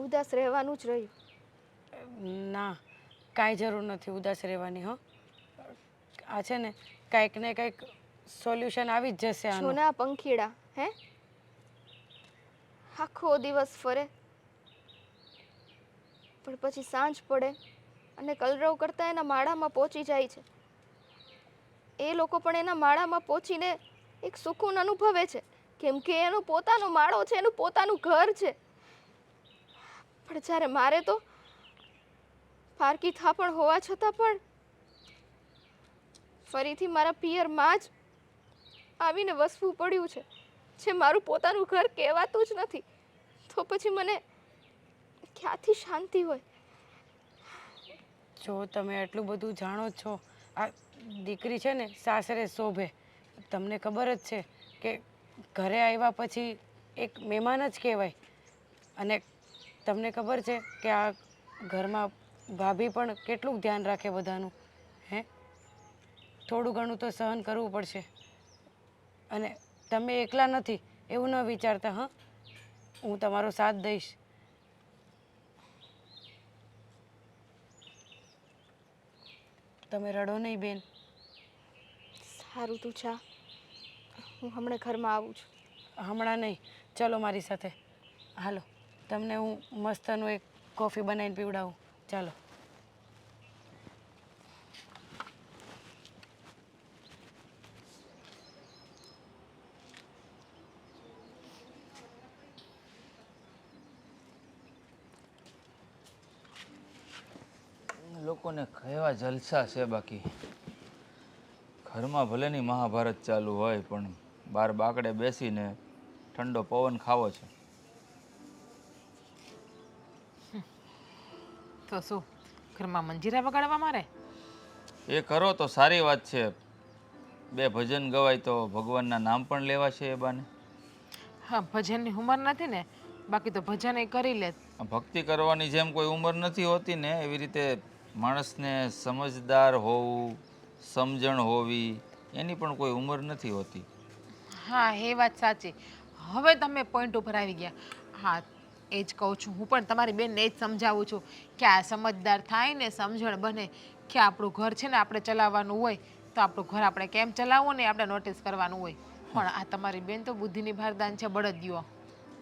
ઉદાસ રહેવાનું જ રહ્યું. ના, કાંઈ જરૂર નથી ઉદાસ રહેવાની. હં, આ છે ને કંઈક ને કંઈક સોલ્યુશન આવી જ જશે આનું. જોના પંખીડા, હે, આખો દિવસ ફરે, પણ પછી સાંજ પડે અને કલરવ કરતા એના માળામાં પહોંચી જાય છે. એ લોકો પણ એના માળામાં પહોંચીને એક સુકૂન અનુભવે છે, કેમ કે એનો પોતાનો માળો છે, એનું પોતાનું ઘર છે. પણ જ્યારે મારે તો પારકી થાપણ હોવા છતાં પણ ફરીથી મારા પિયરમાં જ આવીને વસવું પડ્યું છે, જે મારું પોતાનું ઘર કહેવાતું જ નથી. તો પછી મને ક્યાંથી શાંતિ હોય? જો તમે આટલું બધું જાણો છો, આ દીકરી છે ને સાસરે શોભે. તમને ખબર જ છે કે ઘરે આવ્યા પછી એક મહેમાન જ કહેવાય. અને તમને ખબર છે કે આ ઘરમાં ભાભી પણ કેટલું ધ્યાન રાખે બધાનું. હે, થોડું ઘણું તો સહન કરવું પડશે. અને તમે એકલા નથી એવું ન વિચારતા. હા, હું તમારો સાથ દઈશ. તમે રડો નહીં બેન. સારું, તું જા, હું હમણાં ઘરમાં આવું છું. હમણાં નહીં, ચલો મારી સાથે. હાલો, તમને હું મસ્તનું એક કોફી બનાવીને પીવડાવું. ચાલો. લોકોને કહેવા જલસા છે, બાકી ઘરમાં ભલેની મહાભારત ચાલુ હોય પણ બહાર બાકડે બેસીને ઠંડો પવન ખાવો છે. તો શું ઘરમાં મંજીરા વગાડવા મારે? એ કરો તો સારી વાત છે. બે ભજન ગવાય તો ભગવાનના નામ પણ લેવા છે એ બાને. હા, ભજનની ઉંમર નથી ને, બાકી તો ભજન એ કરી લે. ભક્તિ કરવાની જેમ કોઈ ઉંમર નથી હોતી ને, એવી રીતે માણસને સમજદાર હોવું, સમજણ હોવી, એની પણ કોઈ ઉંમર નથી હોતી. હા, એ વાત સાચી. હવે તમે પોઈન્ટ ઉપર આવી ગયા. હા, એ જ કહું છું હું પણ તમારી બેનને એ જ સમજાવું છું કે આ સમજદાર થાય ને સમજણ બને કે આપણું ઘર છે ને આપણે ચલાવવાનું હોય તો આપણું ઘર આપણે કેમ ચલાવવું ને આપણે નોટિસ કરવાનું હોય. પણ આ તમારી બેન તો બુદ્ધિની ભારદાન છે બળદિયો.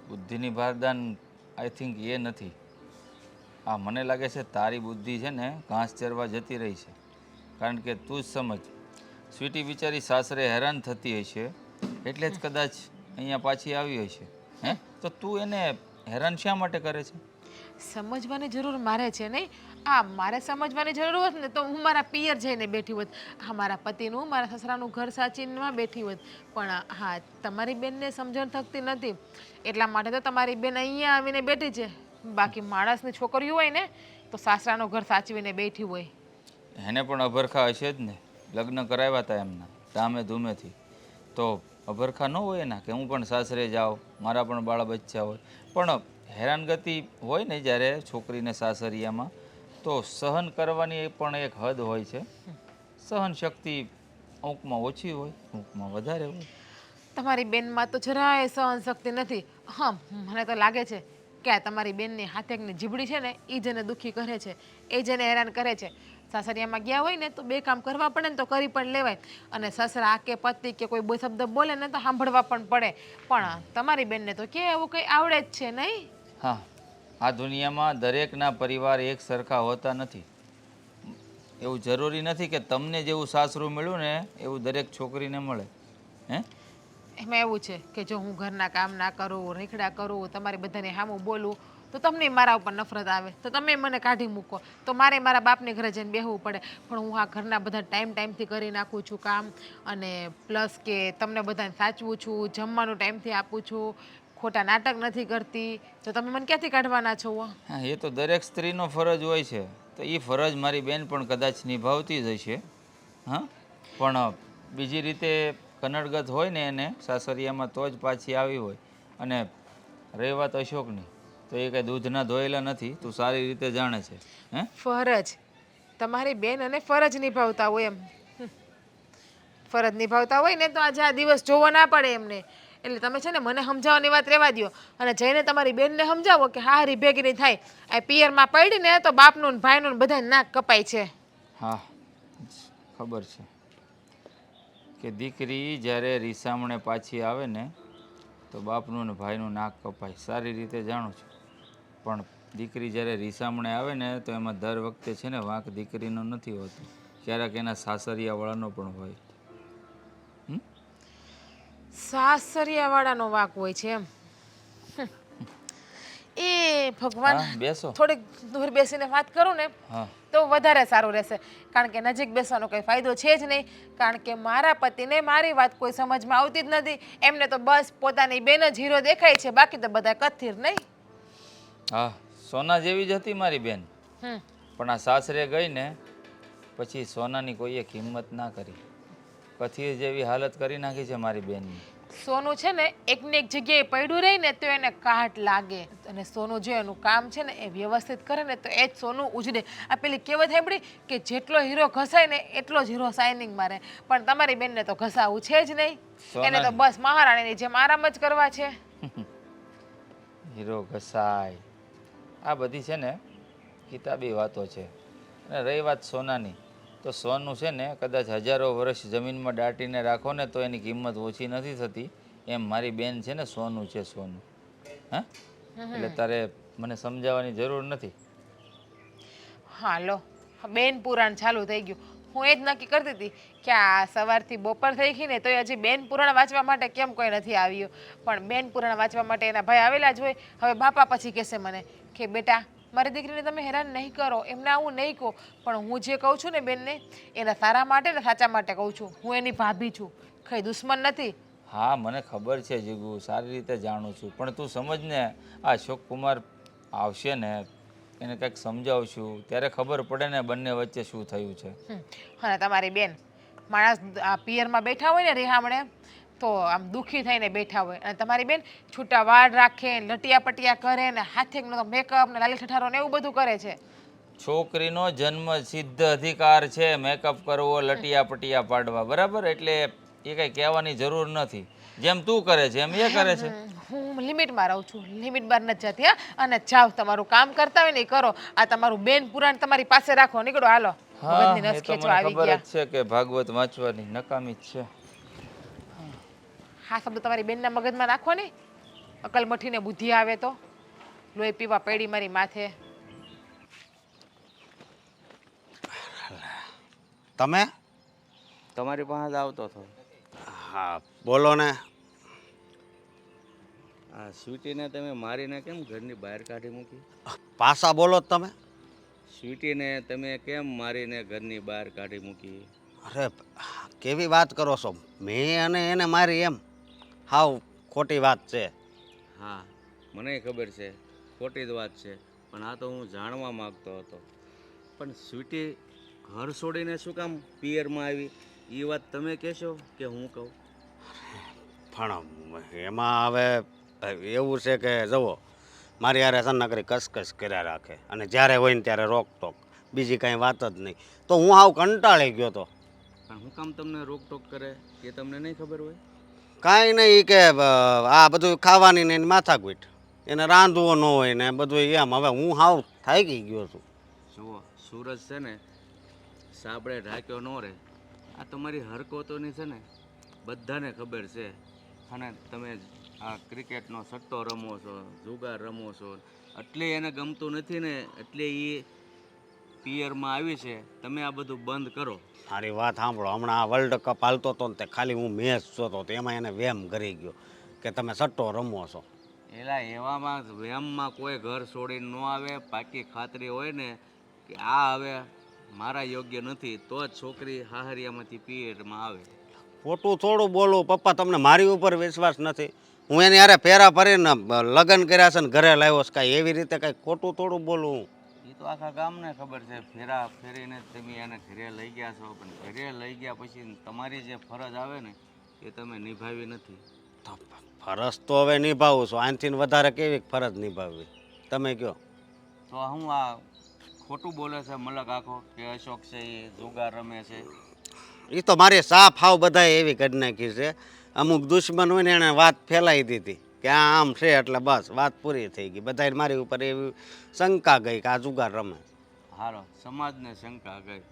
બુદ્ધિની ભારદાન આઈ થિંક એ નથી. હા, મને લાગે છે તારી બુદ્ધિ છે ને ઘાસ ચરવા જતી રહી છે. કારણ કે તું જ સમજ, સ્વીટી બિચારી સાસરે હેરાન થતી હશે એટલે જ કદાચ અહીંયા પાછી આવી હશે. હે, તો તું એને હેરાન શા માટે કરે છે? સમજવાની જરૂર મારે છે નહીં. આ મારે સમજવાની જરૂર હોત ને તો હું મારા પિયર જઈને બેઠી હોત. હા, મારા પતિનું મારા સસરાનું ઘર સાચીને બેઠી હોત. પણ હા, તમારી બેનને સમજણ થતી નથી એટલા માટે તો તમારી બેન અહીંયા આવીને બેઠી છે. બાકી માણસની છોકરીઓ હોય ને તો સાસરાનું ઘર સાચવીને બેઠી હોય. એને પણ અભરખા હશે જ ને, લગ્ન કરાવ્યા હતા એમના ધામે ધૂમેથી. તો અભરખા ન હોય એના કે હું પણ સાસરે જાઉં, મારા પણ બાળ બચ્ચા હોય. પણ હેરાનગતિ હોય ને જ્યારે છોકરીને સાસરિયામાં, તો સહન કરવાની પણ એક હદ હોય છે. સહન શક્તિ અમુકમાં ઓછી હોય, અમુકમાં વધારે હોય. તમારી બેનમાં તો જરાય સહન શક્તિ નથી. હા, મને તો લાગે છે કે આ તમારી બેનની હાથેકની જીબડી છે ને એ જેને દુઃખી કરે છે, એ જેને હેરાન કરે છે. સાસરિયામાં ગયા હોય ને તો બે કામ કરવા પડે ને તો કરી પણ લેવાય, અને સસરા કે પતિ કે કોઈ શબ્દ બોલે ને તો સાંભળવા પણ પડે. પણ તમારી બેનને તો કે એવું કંઈ આવડે જ છે નહીં. હા, આ દુનિયામાં દરેકના પરિવાર એક સરખા હોતા નથી. એવું જરૂરી નથી કે તમને જેવું સાસરું મળ્યું ને એવું દરેક છોકરીને મળે. હે, એમાં એવું છે કે જો હું ઘરના કામ ના કરું, રેખડા કરું, તમારી બધાને સામું બોલું તો તમને મારા ઉપર નફરત આવે, તો તમે મને કાઢી મૂકો, તો મારે મારા બાપને ઘરે જઈને બેહવું પડે. પણ હું આ ઘરના બધા ટાઈમથી કરી નાખું છું કામ, અને પ્લસ કે તમને બધાને સાચવું છું, જમવાનું ટાઈમથી આપું છું, ખોટા નાટક નથી કરતી, તો તમે મને ક્યાંથી કાઢવાના છો? હા, એ તો દરેક સ્ત્રીનો ફરજ હોય છે. તો એ ફરજ મારી બેન પણ કદાચ નિભાવતી જ હશે. હા, પણ બીજી રીતે કનડગત હોય ને એને સાસરિયામાં તો જ પાછી આવી હોય. અને રહી વાત અશોકની, તો એ કંઈ દૂધના ધોયેલા નથી, તું સારી રીતે જાણે છે. હે, ફરજ તમારી બેન અને ફરજ નિભાવતા હોય એમ. ફરજ નિભાવતા હોય ને તો આજે આ દિવસ જોવો ના પડે એમને. એટલે તમે છે ને મને સમજાવવાની વાત રહેવા દો, અને જઈને તમારી બેનને સમજાવો કે હારી ભેગી નહીં થાય. આ પિયરમાં પડી ને તો બાપનું ને ભાઈનું બધા નાક કપાય છે. હા, ખબર છે કે દીકરી જ્યારે રીસામણે પાછી આવે ને તો બાપનું ને ભાઈનું નાક કપાય, સારી રીતે જાણું છું. પણ દીકરી જ્યારે રીસામણે આવે ને તો એમાં દર વખતે છે ને વાંક દીકરીનો નથી હોતો, ક્યારેક એના સાસરિયાવાળાનો પણ હોય. સાસરિયાવાળાનો વાંક હોય છે એમ. એ ભગવાન, હા, બેસો. થોડીક દૂર બેસીને વાત કરું ને હા, તો વધારે સારું રહેશે. કારણ કે નજીક બેસવાનો કંઈ ફાયદો છે જ નહીં. કારણ કે મારા પતિને મારી વાત કોઈ સમજમાં આવતી જ નથી. એમને તો બસ પોતાની બેન જ હીરો દેખાય છે, બાકી તો બધા કથિર નહીં. હા, સોના જેવી જ હતી મારી બેન. પણ આ સાસરે ગઈ ને પછી સોનાની કોઈએ કિંમત ના કરી. કથિર જેવી હાલત કરી નાખી છે મારી બેનની. સોનું છે ને એકને એક જગ્યાએ પડ્યું રહી ને તો એને કાટ લાગે, અને સોનું જે એનું કામ છે ને એ વ્યવસ્થિત કરે ને તો એ જ સોનું ઉજળે. આ પેલી કહેવત સાંભળી કે જેટલો હીરો ઘસાય ને એટલો જ હીરો શાઇનિંગ મારે. પણ તમારી બેનને તો ઘસાવું છે જ નહીં. એને તો બસ મહારાણીની જેમ આરામ જ કરવા છે. હીરો ઘસાય, આ બધી છે ને કિતાબી વાતો છે. અને રહી વાત સોનાની, તો સોનું છે ને કદાચ હજારો વર્ષ જમીનમાં દાટીને રાખો ને તો એની કિંમત ઓછી નથી થતી. એમ મારી બેન છે ને સોનું છે, સોનું. હા, એટલે તારે મને સમજાવવાની જરૂર નથી. હા લો, બેન પુરાણ ચાલુ થઈ ગયું. હું એ જ નક્કી કરતી હતી કે આ સવારથી બપોર થઈ ગઈ ને તો હજી બેન પુરાણ વાંચવા માટે કેમ કોઈ નથી આવ્યું. પણ બેન પુરાણ વાંચવા માટે એના ભાઈ આવેલા જ હોય. હવે બાપા પછી કહેશે મને કે બેટા મારી દીકરીને તમે હેરાન નહીં કરો, એમને આવું નહીં કહો. પણ હું જે કહું છું ને બેનને એના સારા માટે ને સાચા માટે કહું છું. હું એની ભાભી છું, કંઈ દુશ્મન નથી. હા, મને ખબર છે જીગુ, સારી રીતે જાણું છું. પણ તું સમજ ને, આ અશોક કુમાર આવશે ને એને કંઈક સમજાવશું ત્યારે ખબર પડે ને બંને વચ્ચે શું થયું છે. અને તમારી બેન માણસ આ પિયરમાં બેઠા હોય ને રિહામણે તો આમ દુઃખી થઈને બેઠા હોય, અને તમારી બેન છૂટા વાળ રાખે, લટિયા પટિયા કરે ને હાથેકનો મેકઅપ ને લાલી ઠઠારો ને એવું બધું કરે છે. છોકરીનો જન્મ સિદ્ધ અધિકાર છે મેકઅપ કરવો, લટિયા પટિયા પાડવા, બરાબર? એટલે એ કંઈ કહેવાની જરૂર નથી. જેમ તું કરે છે એમ એ કરે છે. હું લિમિટમાં રહું છું, લિમિટ બહાર નથી જતી હા. અને જાઓ તમારું કામ કરતા હોય ને એ કરો. આ તમારું બેન પુરાણ તમારી પાસે રાખો, નીકળો હાલો. હા મગજની એ નસ તો ખેંચવા મને આવી ખબર ગયા. જ છે કે ભાગવત વાંચવાની નકામી જ છે. હા શબ્દ તમારી બેનના મગજમાં નાખો ને, અકલ મઠીને બુદ્ધિ આવે તો. લોહી પીવા પડી મારી માથે. તમે? તમારી પાસે જ આવતો હતો. હા બોલો ને. આ સ્વીટીને તમે મારીને કેમ ઘરની બહાર કાઢી મૂકી? પાછા બોલો જ તમે. સ્વીટીને તમે કેમ મારીને ઘરની બહાર કાઢી મૂકી? અરે કેવી વાત કરો છો? મેં અને એને મારી એમ? હાવ ખોટી વાત છે. હા મને ખબર છે ખોટી જ વાત છે, પણ આ તો હું જાણવા માગતો હતો. પણ સ્વીટી ઘર છોડીને શું કામ પિયરમાં આવી એ વાત તમે કહેશો કે હું કહું? પણ એમાં હવે એવું છે કે જુઓ, મારી યારે સન્નકરી કસકસ કર્યા રાખે અને જ્યારે હોય ને ત્યારે રોકટોક, બીજી કાંઈ વાત જ નહીં. તો હું હાવ કંટાળી ગયો હતો. પણ હું કામ તમને રોકટોક કરે એ તમને નહીં ખબર હોય? કાંઈ નહીં કે આ બધું ખાવાની ને એની માથાકૂટ, એને રાંધવો ન હોય ને બધું એમ. હવે હું હાવ થાકી ગયો છું. જુઓ સૂરજ છે ને સાબળે ઢાંક્યો ન રહે. આ તમારી હરકતોની છે ને બધાને ખબર છે. અને તમે આ ક્રિકેટનો સટ્ટો રમો છો, જુગાર રમો છો, એટલે એને ગમતું નથી ને એટલે એ પિયરમાં આવી છે. તમે આ બધું બંધ કરો. મારી વાત સાંભળો, હમણાં આ વર્લ્ડ કપ હાલતો હતો ને તે ખાલી હું મેચ જોતો હતો, એમાં એને વેમ કરી ગયો કે તમે સટ્ટો રમો છો. એલા એવામાં વેમમાં કોઈ ઘર છોડીને ન આવે. પાકી ખાતરી હોય ને કે આ હવે મારા યોગ્ય નથી તો જ છોકરી હાહરિયામાંથી પિયરમાં આવે. ખોટું થોડું બોલું પપ્પા, તમને મારી ઉપર વિશ્વાસ નથી? હું એને યારે ફેરા ફરીને લગ્ન કર્યા છે ને ઘરે લાવ્યો છે, કાંઈ એવી રીતે કાંઈ ખોટું થોડું બોલું હું? એ તો આખા ગામને ખબર છે. ફેરા ફેરીને તમે એને ઘરે લઈ ગયા છો, પણ ઘરે લઈ ગયા પછી તમારી જે ફરજ આવે ને એ તમે નિભાવી નથી. તો ફરજ તો હવે નિભાવું છું, આનાથી વધારે કેવી ફરજ નિભાવવી તમે કહો? તો હું આ ખોટું બોલે છે મલક આખો કે અશોક છે એ જુગાર રમે છે? એ તો મારી સાફ હાવ બધાએ એવી કરી નાખી છે. અમુક દુશ્મન હોય ને એણે વાત ફેલાવી દીધી કે આ આમ છે એટલે બસ વાત પૂરી થઈ ગઈ. બધાએ મારી ઉપર એવી શંકા ગઈ કે આ જુગાર રમે. હારો સમાજને શંકા ગઈ,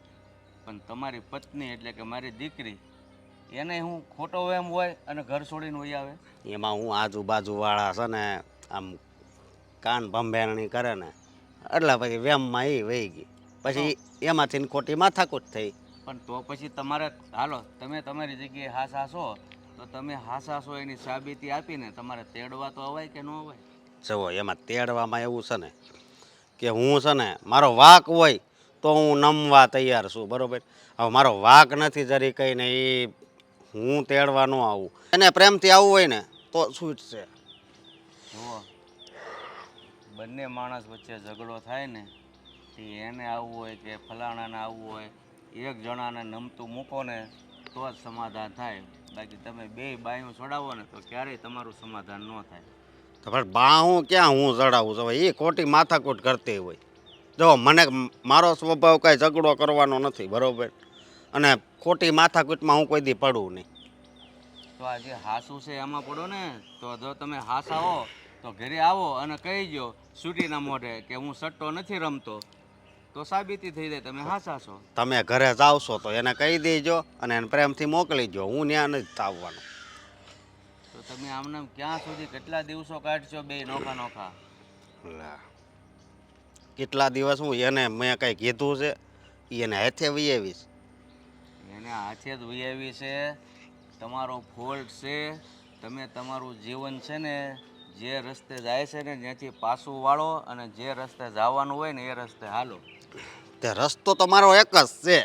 પણ તમારી પત્ની એટલે કે મારી દીકરી એને હું ખોટો એમ હોય અને ઘર છોડીને વહી આવે? એમાં હું આજુબાજુવાળા છે ને આમ કાન ભંભેરણી કરે ને એટલે પછી વેમમાં એ વહી ગઈ. પછી એમાંથી ખોટી માથાકૂટ થઈ. પણ તો પછી તમારે હાલો તમે તમારી જગ્યાએ હાસા છો તો તમે હાસા છો એની સાબિતી આપીને તમારે તેડવા તો અવાય કે ન અવાય? જુઓ એમાં તેડવામાં એવું છે ને કે હું છે ને મારો વાંક હોય તો હું નમવા તૈયાર છું, બરાબર? હવે મારો વાંક નથી જરી કહીને એ હું તેડવા ન આવું. એને પ્રેમથી આવવું હોય ને તો છૂટ છે. જુઓ બંને માણસ વચ્ચે ઝઘડો થાય ને તે એને આવવું હોય કે ફલાણાને આવવું હોય, એક જણાને નમતું મૂકો ને તો જ સમાધાન થાય. બાકી તમે બે બાયું છોડાવો ને તો ક્યારેય તમારું સમાધાન ન થાય. તો પણ બા હું ક્યાં હું ચડાવું છું? એ ખોટી માથાકૂટ કરતી હોય. જો મને મારો સ્વભાવ કાંઈ ઝઘડો કરવાનો નથી, બરાબર? અને ખોટી માથાકૂટમાં હું કોઈ દી પડું નહીં. તો આ જે હાસું છે એમાં પડો ને. તો જો તમે હાસા હો તો ઘરે આવો અને કહી દો છૂટીના મોઢે કે હું સટ્ટો નથી રમતો, તો સાબિતી થઈ જાય તમે હાસા છો. તમે ઘરે જાવશો તો એને કહી દેજો અને એને પ્રેમથી મોકલી દો. હું ત્યાં નથી આવવાનો. તો તમે આમને ક્યાં સુધી કેટલા દિવસો કાઢશો બે નોખા નોખા? લે, કેટલા દિવસ હું એને મેં કંઈ કીધું છે? એને હાથે વી આવીશ. એને હાથે જ વૈયાવી છે. તમારો ફોલ્ટ છે. તમે તમારું જીવન છે ને જે રસ્તે જાય છે ને ત્યાંથી પાછું વાળો અને જે રસ્તે જવાનું હોય ને એ રસ્તે હાલો. તે રસ્તો તો મારો એક જ છે.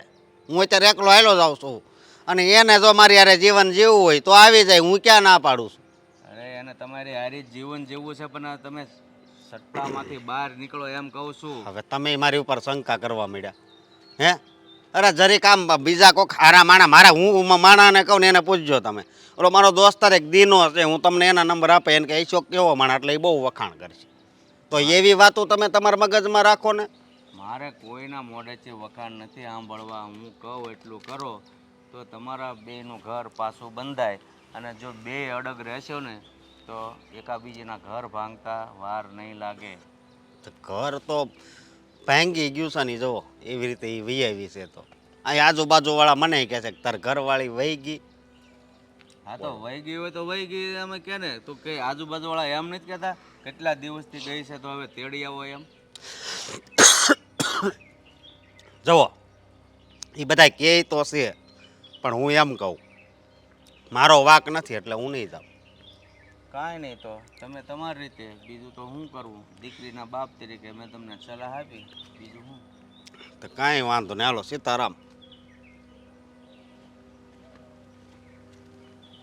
હું અત્યારે એકલો હાલો જાઉં છું અને એને જો મારી યારે જીવન જીવવું હોય તો આવી જાય. હું ક્યાં ના પાડું છું? અરે એને તમારી હારી જ જીવન જીવવું છે, પણ આ તમે સટ્ટામાંથી બહાર નીકળો એમ કહું છું. હવે તમે મારી ઉપર શંકા કરવા માંડ્યા હે? અરે જરીક આમ બીજા કોઈક હારા માણા મારા હું માણાને કહું ને એને પૂછજો તમે. ઓલો મારો દોસ્તાર એક દીનો છે, હું તમને એના નંબર આપે એને કે અશોક કેવો માણા, એટલે એ બહુ વખાણ કરશે. તો એવી વાતો તમે તમારા મગજમાં રાખો ને. મારે કોઈના મોઢેથી વખાણ નથી સાંભળવા. હું કહું એટલું કરો તો તમારા બેનું ઘર પાછું બંધાય અને જો બે અડગ રહેશો ને તો એકાબીજીના ઘર ભાંગતા વાર નહીં લાગે. તો ઘર તો ભાંગી ગયું છે ને જુઓ એવી રીતે એ વહી આવી છે. તો અહીં આજુબાજુવાળા મને કહે છે કે તાર ઘરવાળી વહી ગઈ. હા તો વહી ગઈ હોય તો વહી ગઈ અમે કે ને તું કે આજુબાજુવાળા એમ નથી કહેતા કેટલા દિવસથી ગઈ છે તો હવે તેડી આવો એમ. જુઓ એ બધા કહે તો છે પણ હું એમ કહું મારો વાંક નથી એટલે હું નહીં જાઉં. કાંઈ નહીં તો તમે તમારી રીતે, બીજું તો શું કરવું. દીકરીના બાપ તરીકે મેં તમને સલાહ આપી, બીજું શું. તો કાંઈ વાંધો નહીં, હાલો સીતારામ.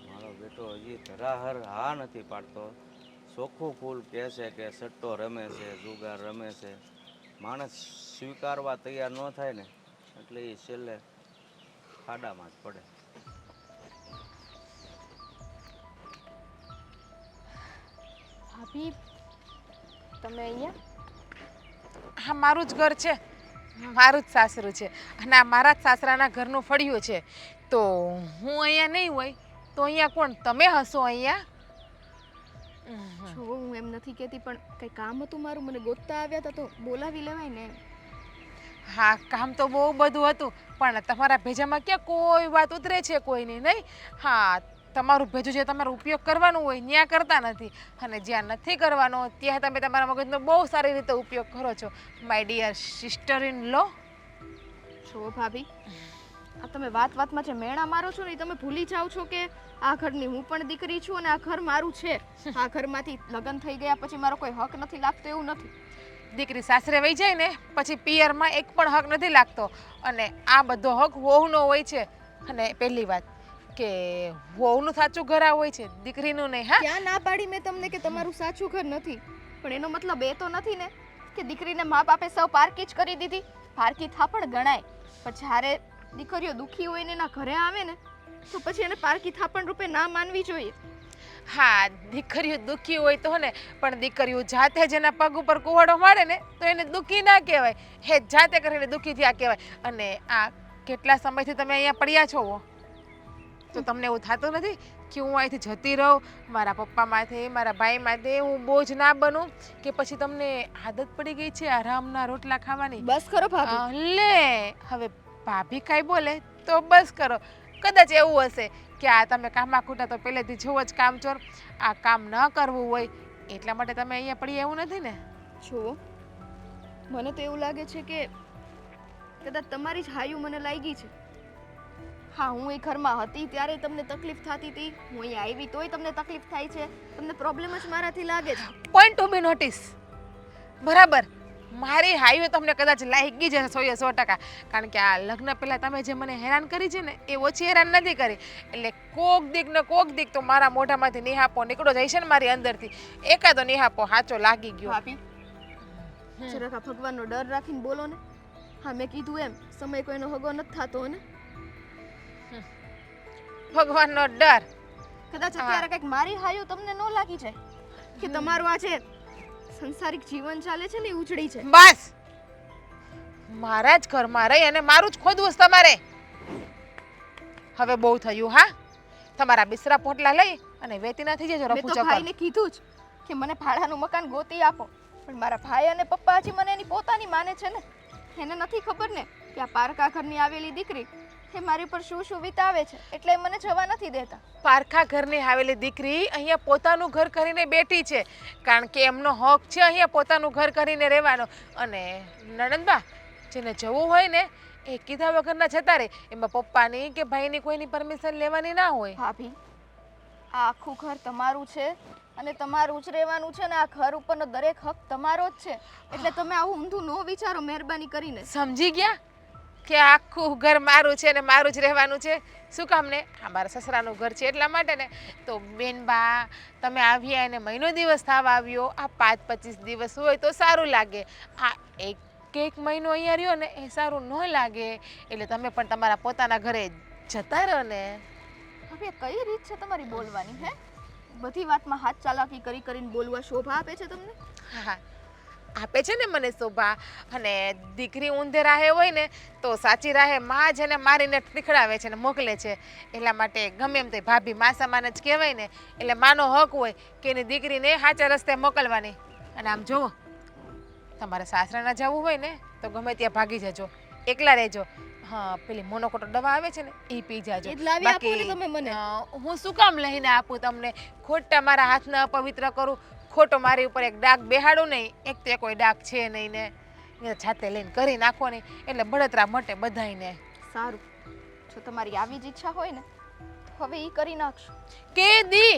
મારો બેટો હજી ધરાહર હા નથી પાડતો. ચોખ્ખું ફૂલ કહે છે કે સટ્ટો રમે છે, જુગાર રમે છે. માણસ સ્વીકારવા તૈયાર ન થાય ને એટલે એ છેલ્લે ખાડામાં જ પડે. ભાભી તમે અહીંયા? હા, મારું જ ઘર છે, મારું જ સાસરું છે અને આ મારા જ સાસરાના ઘરનું ફળિયું છે. તો હું અહીંયા નહીં હોય તો અહીંયા કોણ? તમે હશો અહીંયા. જો હું એમ નથી કહેતી પણ કંઈ કામ હતું મારું, મને ગોતતા આવ્યા હતા તો બોલાવી લેવાય ને. હા, કામ તો બહુ બધું હતું પણ તમારા ભેજામાં ક્યાં કોઈ વાત ઉતરે છે? કોઈની નહીં. હા, તમારું ભેજું જે તમારો ઉપયોગ કરવાનો હોય ત્યાં કરતા નથી અને જ્યાં નથી કરવાનો ત્યાં તમે તમારા મગજનો બહુ સારી રીતે ઉપયોગ કરો છો. My dear sister in law. જો ભાભી આ તમે વાત વાતમાં જે મેણા મારો છો ને એ તમે ભૂલી જાઓ છો કે આ ઘરની હું પણ દીકરી છું અને આ ઘર મારું છે. આ ઘરમાંથી લગ્ન થઈ ગયા પછી મારો કોઈ હક નથી લાગતો એવું નથી. દીકરી સાસરે વહી જાય ને પછી પિયરમાં એક પણ હક નથી લાગતો અને આ બધો હક વહુનો હોય છે. અને પહેલી વાત કે વહુનું સાચું ઘર આ હોય છે, દીકરીનું નહીં. હા, ક્યાં ના પાડી મેં તમને કે તમારું સાચું ઘર નથી? પણ એનો મતલબ એ તો નથી ને કે દીકરીને મા બાપે સૌ પારકી જ કરી દીધી. પારકી થાપણ ગણાય પણ જ્યારે દીકરીઓ દુખી હોય ને એના ઘરે આવે ને તો પછી એને પારકી થાપણ રૂપે ના માનવી જોઈએ. હા, દીકરીઓ દુઃખી હોય તો ને પણ દીકરીઓ જાતે જ એના પગ ઉપર કુવાડો મારે ને તો એને દુઃખી ના કહેવાય, હે જાતે કરીને દુઃખી થયા કહેવાય. અને આ કેટલા સમયથી તમે અહીંયા પડ્યા છો તો તમને એવું થતું નથી કે હું અહીંથી જતી રહું, મારા પપ્પા માથે મારા ભાઈ માથે હું બોજ ના બનું? કે પછી તમને આદત પડી ગઈ છે આરામના રોટલા ખાવાની? બસ કરો ભાભી. લે હવે ભાભી કાંઈ બોલે તો બસ કરો. કદાચ એવું હશે કે આ તમે કામમાં ખૂટા તો પહેલેથી જુઓ જ કામચોર, આ કામ ન કરવું હોય એટલા માટે તમે અહીંયા પડી એવું નથી ને? જુઓ મને તો એવું લાગે છે કે કદાચ તમારી જ હાયું મને લાગી છે. હા, હું એ ઘરમાં હતી ત્યારે તમને તકલીફ થતી હતી, હું અહીંયા આવી તોય તમને તકલીફ થાય છે. તમને પ્રોબ્લેમ જ મારાથી લાગે છે. પોઈન્ટ ટુ બી નોટિસ. બરાબર, મારી હાઈવે તમને કદાચ લાગી જશે 100%. કારણ કે આ લગ્ન પહેલાં તમે જે મને હેરાન કરી છે ને એ ઓછી હેરાન નથી કરી. એટલે કોક દીક તો મારા મોઢામાંથી નિહાપો નીકળો જાય છે ને મારી અંદરથી. એકાદો નિહાપો સાચો લાગી ગયો. ભાભી જરાક આ ભગવાનનો ડર રાખીને બોલો ને. હા, મેં કીધું એમ સમય કોઈનો હગો નથી થતો ને. ભગવાનનો ડર કદાચ અત્યારે કંઈક મારી હાયું તમને ન લાગી જાય કે તમારું આ જે સંસારિક જીવન ચાલે છે ને એ ઉજળી છે. બસ, મારા જ ઘરમાં રહી અને મારું જ ખોદવું છે તમારે. હવે બહુ થયું. હા, તમારા બિસરા પોટલા લઈ અને વેતી ના થઈ જજો. મેં રફુ તો ચક્કર. ભાઈને કીધું જ કે મને ભાડાનું મકાન ગોતી આપો પણ મારા ભાઈ અને પપ્પા હજી મને એની પોતાની માને છે ને. એને નથી ખબર ને કે આ પારકા ઘરની આવેલી દીકરી એ મારી પર શું શું વિતાવે છે એટલે એ મને જવા નથી દેતા. પારખા ઘરની આવેલી દીકરી અહીંયા પોતાનું ઘર કરીને બેઠી છે કારણ કે એમનો હક છે અહીંયા પોતાનું ઘર કરીને રહેવાનો. અને નણંદબા જેને જવું હોય ને એ કીધા વગરના જતા રહે. એમાં પપ્પાની કે ભાઈની કોઈની પરમિશન લેવાની ના હોય. ભાભી આ આખું ઘર તમારું છે અને તમારું જ રહેવાનું છે ને આ ઘર ઉપરનો દરેક હક તમારો જ છે એટલે તમે આવું ઊંધું ન વિચારો મહેરબાની કરીને. સમજી ગયા કે આખું ઘર મારું છે ને મારું જ રહેવાનું છે? શું કામ ને આ મારા સસરાનું ઘર છે એટલા માટે ને. તો બેનબા તમે આવ્યા એને મહિનો દિવસ થવા આવ્યો, આ 5-25 દિવસ હોય તો સારું લાગે. આ એક મહિનો અહીંયા રહ્યો ને એ સારું ન લાગે એટલે તમે પણ તમારા પોતાના ઘરે જતા રહો ને. હવે કઈ રીત છે તમારી બોલવાની? હે, બધી વાતમાં હાથ ચાલાકી કરીને બોલવા શોભા આપે છે તમને? હા, આપે છે ને મને શોભા. અને દીકરી ઊંધે રાહે હોય ને તો સાચી રાહે માં જ એને મારીને નીકળાવે છે ને મોકલે છે. એટલા માટે ગમે એમ તો ભાભી માસામાન જ કહેવાય ને, એટલે માનો હક હોય કે એની દીકરીને સાચા રસ્તે મોકલવાની. અને આમ જુઓ, તમારે સાસરાના જવું હોય ને તો ગમે ત્યાં ભાગી જજો, એકલા રહેજો. હા, પેલી મોનોકોટો દવા આવે છે ને એ પી જાજો. એ જ લાવી આપો ને તમે મને. હું શું કામ લઈને આપું તમને? ખોટા મારા હાથને અપવિત્ર કરું, ખોટો મારી ઉપર એક ડાઘ બેહાડું નહીં. એક તો કોઈ ડાઘ છે નહીં ને એ જાતે લઈને કરી નાખો ને એટલે બળતરા મટે બધાયને. સારું, જો તમારી આવી જ ઈચ્છા હોય ને તો હવે ઈ કરી નાખશું. કે દી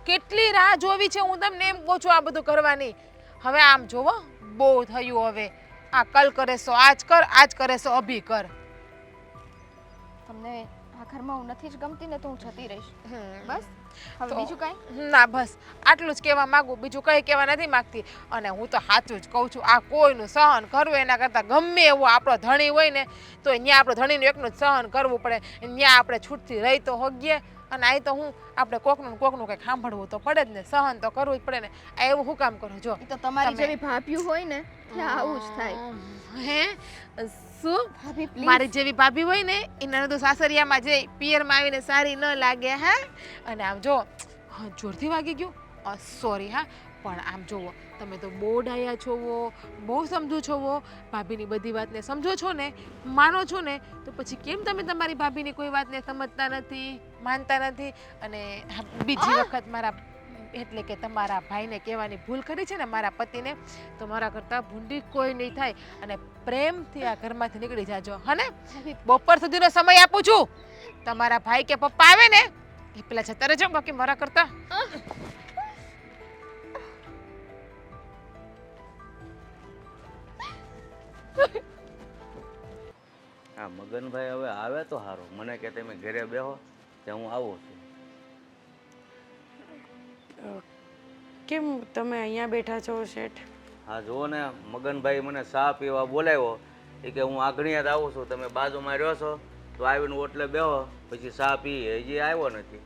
કેટલી રાહ જોવી છે હું તમને એમ કહું છું આ બધું કરવાની. હવે આમ જોવો, બહુ થયું હવે. આ કલ કરે સો આજ કર, આજ કરે સો અભી કર. તમને આ ઘરમાં હું નથી જ ગમતી ને તો હું જતી રહીશ. હમ. બસ હવે તો- બીજું કાંઈ? ના બસ આટલું જ કહેવા માંગુ, બીજું કંઈ કહેવા નથી માંગતી. અને હું તો સાચું જ કહું છું, આ કોઈનું સહન કરવું એના કરતાં ગમે એવો આપણો ધણી હોય ને તો ત્યાં આપણે ધણીનું એકનું જ સહન કરવું પડે. ત્યાં આપણે છૂટથી રહી તો હોગીએ. અને અહીં તો હું આપણે કોકનું ને કોકનું કંઈક સાંભળવું તો પડે જ ને, સહન તો કરવું જ પડે ને. આ એવું શું કામ કરો? જો ઈ તો તમારી તમે- જેવી ભાભીઓ હોય ને ત્યાં આવું જ થાય. હે શું? ભાભી પ્લીઝ. મારી જેવી ભાભી હોય ને એને તો સાસરિયામાં જઈ પિયરમાં આવીને સારી ન લાગે. હા, અને આમ જો જોરથી વાગી ગયું, સોરી. હા, પણ આમ જુઓ, તમે તો બહુ ડાયા છો, બહુ સમજો છો, ભાભીની બધી વાતને સમજો છો ને, માનો છો ને, તો પછી કેમ તમે તમારી ભાભીની કોઈ વાતને સમજતા નથી, માનતા નથી? અને હા, બીજી વખત મારા એટલે કે તમારા ભાઈને કહેવાની ભૂલ કરી છે ને મારા પતિને, તો મારા કરતાં ભૂંડી કોઈ નહીં થાય. અને પ્રેમથી આ ઘરમાંથી નીકળી જાજો. હને બપોર સુધીનો સમય આપું છું. તમારા ભાઈ કે પપ્પા આવે ને એ પેલા જતા રહેજો, બાકી મારા કરતાં હા, મગનભાઈ હવે આવે તો સારું. મને કે તમે ઘરે બેહો ત્યાં હું આવું છું. કેમ તમે અહીંયા બેઠા છો શેઠ? હા જુઓ ને, મગનભાઈ મને ચા પીવા બોલાવ્યો. એ કે હું આગળિયા જ આવું છું, તમે બાજુમાં રહ્યો છો તો આવીને ઓટલે બેહો, પછી ચા પીએ. હજી આવ્યો નથી.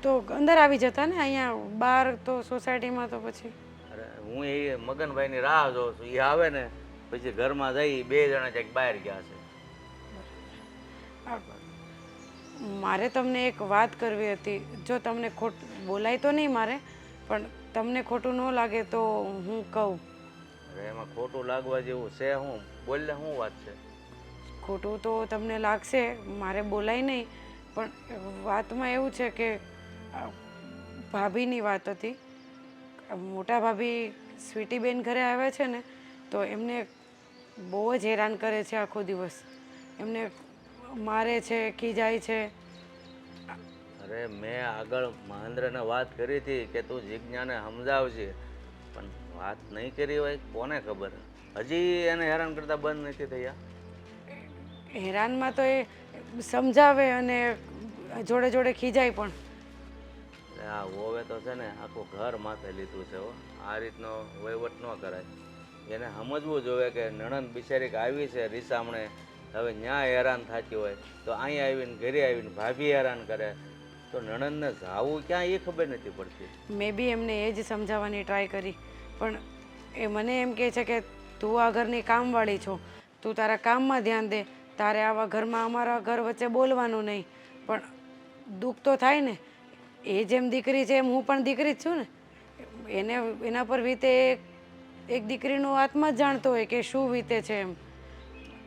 તો અંદર આવી જતા ને, અહીંયા બહાર તો સોસાયટીમાં તો પછી. અરે હું એ મગનભાઈની રાહ જોઉં છું. એ આવે ને પછી ઘરમાં જઈ બે જણા ક્યાંક બહાર ગયા છે. મારે તમને એક વાત કરવી હતી. જો તમને ખોટ બોલાય તો નહીં મારે, પણ તમને ખોટું ન લાગે તો હું કહું. અરે એમાં ખોટું લાગવા જેવું છે હું? બોલલે શું વાત છે? ખોટું તો તમને લાગશે, મારે બોલાય નહીં, પણ વાતમાં એવું છે કે ભાભીની વાત હતી. મોટા ભાભી સ્વીટીબેન ઘરે આવ્યા છે ને તો એમને બહુ જ હેરાન કરે છે આખો દિવસ. એમને મારે છે, ખીજાય છે. અરે મેં આગળ મહેન્દ્રને વાત કરી હતી કે તું જિજ્ઞાને સમજાવજે, પણ વાત નહીં કરી હોય કોને ખબર. હજી એને હેરાન કરતા બંધ નથી થયા. હેરાનમાં તો એ સમજાવે અને જોડે જોડે ખીજાય પણ. એટલે આ હોવે તો છે ને આખું ઘર માથે લીધું છે હો. આ રીતનો વહીવટ ન કરાય. એને સમજવું જોઈએ કે નણંદ બિચારી આવી છે રીસામણે, હવે ન્યા હેરાન થતી હોય તો અહીંયા આવીને ઘરે આવીને ભાભી હેરાન કરે તો નણંદને જાવું ક્યાં એ ખબર નથી પડતી. મેં બી એમને એ જ સમજાવવાની ટ્રાય કરી, પણ એ મને એમ કહે છે કે તું આ ઘરની કામવાળી છો, તું તારા કામમાં ધ્યાન દે, તારે આવા ઘરમાં અમારા ઘર વચ્ચે બોલવાનું નહીં. પણ દુઃખ તો થાય ને, એ જેમ દીકરી છે એમ હું પણ દીકરી જ છું ને. એને એના પર વીતે એક દીકરીનો આત્મા જ જાણતો હોય કે શું વીતે છે એમ.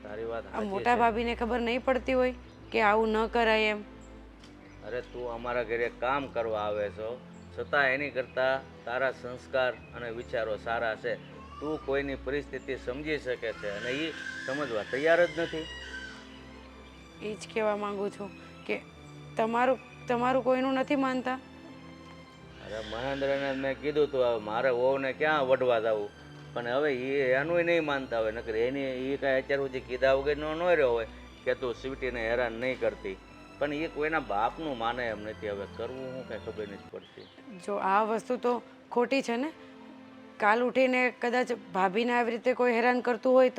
તારી વાત આ સાચી મોટા છે. ભાભીને ખબર નહીં પડતી હોય કે આવું ન કરાય એમ. અરે તું અમારા ઘરે કામ કરવા આવે છો છતાં એની કરતાં તારા સંસ્કાર અને વિચારો સારા છે. તું કોઈની પરિસ્થિતિ સમજી શકે છે અને એ સમજવા તૈયાર જ નથી. એ જ કહેવા માંગુ છું કે તમારું કોઈનું નથી માનતા. અરે મહેન્દ્રને મેં કીધું તું હવે મારે વહુને ક્યાં વઢવા જવું, પણ હવે એ એનું નહીં માનતા હોય. નકર એની એ કાંઈ અત્યાર સુધી કીધા વગરનો ન રહ્યો હોય કે તું સ્વીટીને હેરાન નહીં કરતી, પણ એ કોઈના બાપનું માને એમ નથી. હવે કરવું હું કાંઈ ખબર નથી પડતી. જો આ વસ્તુ તો ખોટી છે ને. કાલ ઉઠીને કદાચ ભાભીને આવી રીતે કોઈ હેરાન કરતું હોય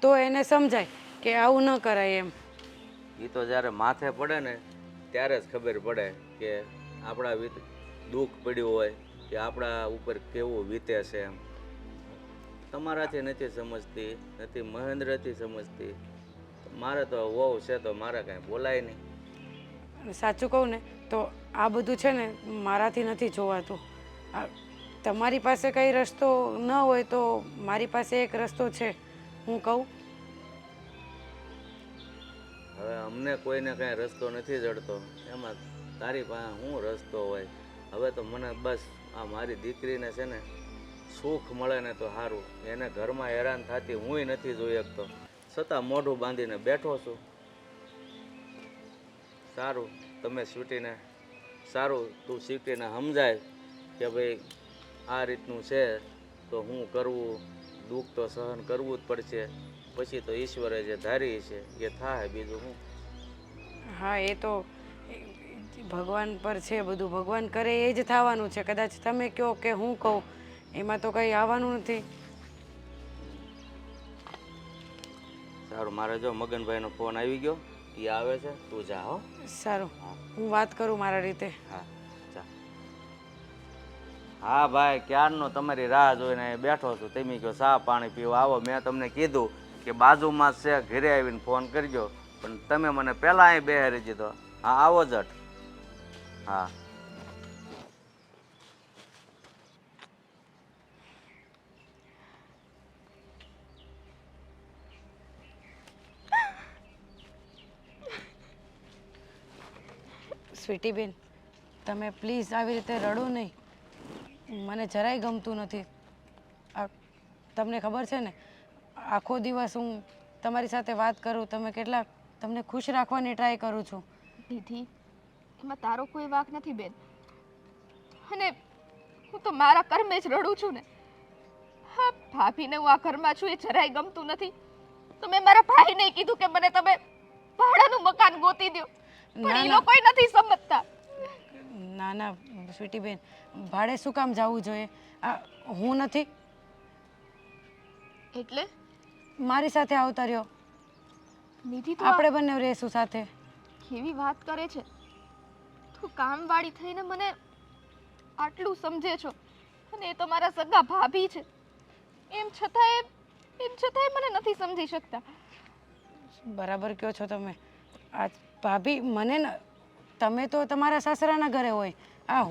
તો એને સમજાય કે આવું ન કરાય એમ. એ તો જ્યારે માથે પડે ને ત્યારે જ ખબર પડે કે આપણા દુઃખ પડ્યું હોય કે આપણા ઉપર કેવું વીતે છે એમ. તમારાથી નથી સમજતી, નથી મહેન્દ્રથી સમજતી. મારે તો વહુ છે તો મારે કાંઈ બોલાય નહીં. અને સાચું કહું ને તો આ બધું છે ને મારાથી નથી જોવાતું. આ તમારી પાસે કંઈ રસ્તો ન હોય તો મારી પાસે એક રસ્તો છે. હું કહું? હવે અમને કોઈને કાંઈ રસ્તો નથી જડતો, એમાં તારી પાસે શું રસ્તો હોય? હવે તો મને બસ આ મારી દીકરીને છે ને સુખ મળે ને તો સારું. એને ઘરમાં હેરાન થતી હુંય નથી જોઈ શકતો, છતાં મોઢું બાંધીને બેઠો છું. સારું, તમે સ્વીટીને સારું તું સ્વીટીને સમજાય કે ભાઈ આ રીતનું છે તો હું કરવું, દુઃખ તો સહન કરવું જ પડશે. પછી તો ઈશ્વરે જે ધારી છે એ થાય, બીજું હું. હા, એ તો ભગવાન પર છે બધું. ભગવાન કરે એ જ થવાનું છે. કદાચ તમે કહો કે હું કહું એમાં તો કંઈ આવવાનું નથી. સારું, મારે જો મગનભાઈનો ફોન આવી ગયો, એ આવે છે, તું જા હો. સારું, હું વાત કરું મારા રીતે. હા જા. હા ભાઈ, ક્યારનો તમારી રાહ જોઈને બેઠો છું. તમે કહો ચા પાણી પીવા આવો. મેં તમને કીધું કે બાજુમાં જ છે, ઘરે આવીને ફોન કરજો, પણ તમે મને પહેલાં અહીં બેહારી દીધો. હા, આવો જટ. હા. સ્વીટી બેન, તમે પ્લીઝ આવી રીતે રડો નહીં. મને જરાય ગમતું નથી. આ તમને ખબર છે ને, આખો દિવસ હું તમારી સાથે વાત કરું, તમને ખુશ રાખવાની ટ્રાય કરું છું. દીદી, એમાં તારો કોઈ વાંક નથી બેન. અને હું તો મારા કર્મે જ રડું છું ને. હા, ભાભીને હું આ ઘરમાં છું એ જરાય ગમતું નથી. તો મેં મારા ભાઈને કીધું કે મને તમે ભાડાનું મકાન ગોતી દો, પણ એ લોકોય નથી સમજતા. ના ના સ્વીટી બેન, ભાડે શું કામ જવું જોઈએ? હું નથી એટલે મારી સાથે આવતા રહ્યો, નિધિ તો આપણે બંને રહેશું સાથે. કેવી વાત કરે છે તું? કામવાળી થઈને મને આટલું સમજે છો, અને એ તો મારા સગા ભાભી છે. એમ છતાંય મને નથી સમજી શકતા. બરાબર કહો છો તમે. આ ભાભી મને તમે તો તમારા સાસરાના ઘરે હોય,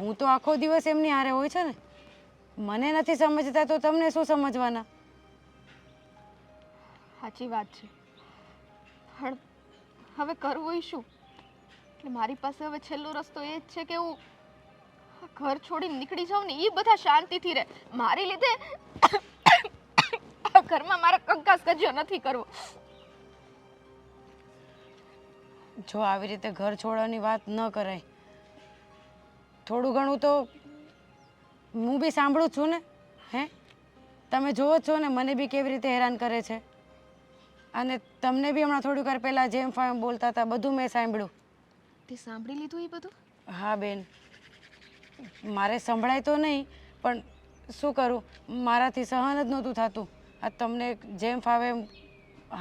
હું તો આખો દિવસ એમની હારે હોય છે ને. મને નથી સમજતા તો તમને શું સમજવાના? સાચી વાત છે, પણ હવે કરવું શું? એટલે મારી પાસે હવે છેલ્લો રસ્તો એ જ છે કે હું ઘર છોડીને નીકળી જાઉં ને, એ બધા શાંતિથી રહે. મારી લીધે આ ઘરમાં મારે કંકાસ કજ્યો નથી કરવો. જો આવી રીતે ઘર છોડવાની વાત ન કરાય. થોડું ઘણું તો હું બી સાંભળું છું ને. તમે જોવો છો ને મને બી કેવી રીતે હેરાન કરે છે. અને તમને બી હમણાં થોડીક વાર પહેલાં જેમ ફામ બોલતા હતા બધું મેં સાંભળ્યું. તે સાંભળી લીધું એ બધું? હા બેન, મારે સંભળાય તો નહીં, પણ શું કરું, મારાથી સહન જ નહોતું થતું. આ તમને જેમ ફાવે એમ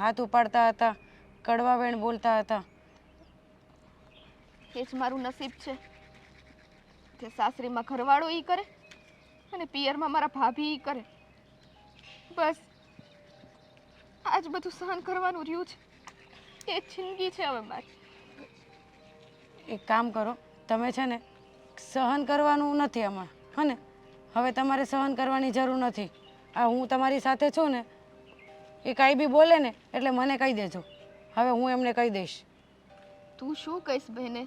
હાથ ઉપાડતા હતા, કડવા વેણ બોલતા હતા. એ જ મારું નસીબ છે કે સાસરીમાં ઘરવાળો ઈ કરે અને પિયરમાં મારા ભાભી ઈ કરે. બસ આજ બધું સહન કરવાનું રહ્યું છે. એ જ જિંદગી છે હવે મારી. એક કામ કરો, તમે છે ને સહન કરવાનું નથી આમાં, હે ને? હવે તમારે સહન કરવાની જરૂર નથી. હું તમારી સાથે છું ને, એ કાંઈ બી બોલે ને એટલે મને કહી દેજો. હવે હું એમને કહી દઈશ. તું શું કહીશ બહેને?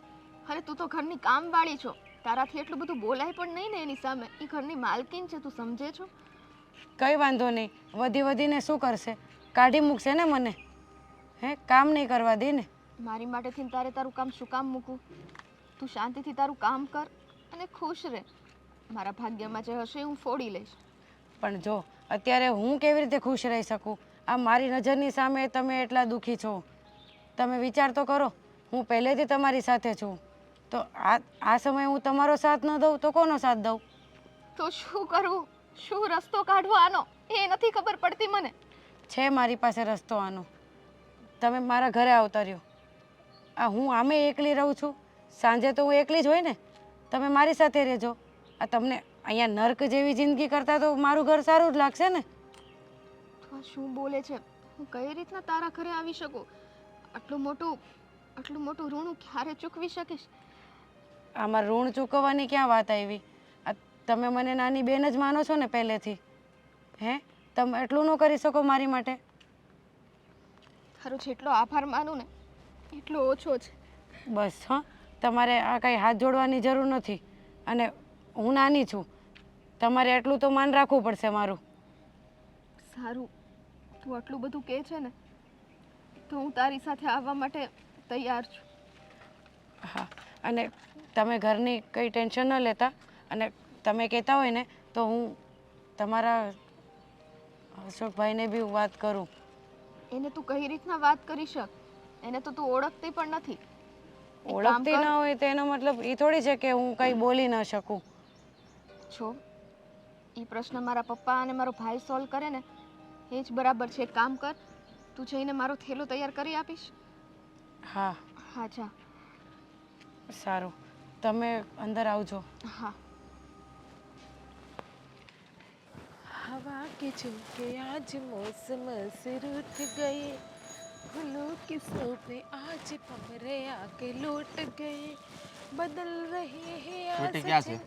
અરે તું તો ઘરની કામવાળી છો, તારાથી એટલું બધું બોલાય પણ નહીં ને એની સામે. એ ઘરની માલકીન છે, તું સમજે છો? કંઈ વાંધો નહીં, વધી વધીને શું કરશે? કાઢી મૂકશે ને મને. કામ નહીં કરવા દે ને. મારી માટેથી તારે તારું કામ શું કામ મૂકું? તું શાંતિથી તારું કામ કર અને ખુશ રહે. મારા ભાગ્યમાં જે હશે હું ફોડી લઈશ. પણ જો અત્યારે હું કેવી રીતે ખુશ રહી શકું? આ મારી નજરની સામે તમે એટલા દુઃખી છો. તમે વિચાર તો કરો, હું પહેલેથી તમારી સાથે છું, તો આ સમયે હું તમારો સાથ ન દઉં તો કોનો સાથ દઉં? તો શું કરવું? શું રસ્તો કાઢવો આનો એ નથી ખબર પડતી મને. છે મારી પાસે રસ્તો આનો. તમે મારા ઘરે આવતા રહ્યો. હું આમે એકલી રહું છું, સાંજે તો હું એકલી જ હોય ને. તમે મારી સાથે રહેજો. તમને અહીંયા નર્ક જેવી જિંદગી કરતાં તો મારું ઘર સારું જ લાગશે ને. આ શું બોલે છે? હું કઈ રીતના તારા ઘરે આવી શકું? આટલું મોટું ઋણ હું ક્યારે ચૂકવી શકીશ? આમાં ઋણ ચૂકવવાની ક્યાં વાત આવી? આ તમે મને નાની બેન જ માનો છો ને પહેલેથી. હે, તમે એટલું ન કરી શકો મારી માટે? તારો જેટલો આભાર માનું ને એટલો ઓછો છે. બસ હા, તમારે આ કંઈ હાથ જોડવાની જરૂર નથી. અને હું નાની છું, તમારે એટલું તો માન રાખવું પડશે મારું. સારું, તું આટલું બધું કહે છે ને તો હું તારી સાથે આવવા માટે તૈયાર છું. હા, અને તમે ઘરની કંઈ ટેન્શન ન લેતા. અને તમે કહેતા હોય ને તો હું તમારા અશોકભાઈને બી વાત કરું. એને તું કઈ રીતના વાત કરી શક? એને તો તું ઓળખતી પણ નથી. ઓળખતી ના હોય તો એનો મતલબ એ થોડી છે કે હું કંઈ બોલી ન શકું. છો એ પ્રશ્ન મારા પપ્પા અને મારો ભાઈ સોલ્વ કરે ને એ જ બરાબર છે. એક કામ કર, તું જઈને મારો થેલો તૈયાર કરી આપીશ? હા હા જા. સારું, તમે અંદર આવજો. હા. हवा के झोंके आज मौसम से रूठ गए, फूलों की सोबे आज भंवरे आके लौट गए, बदल रहे हैं સ્વીટી ક્યાં છે?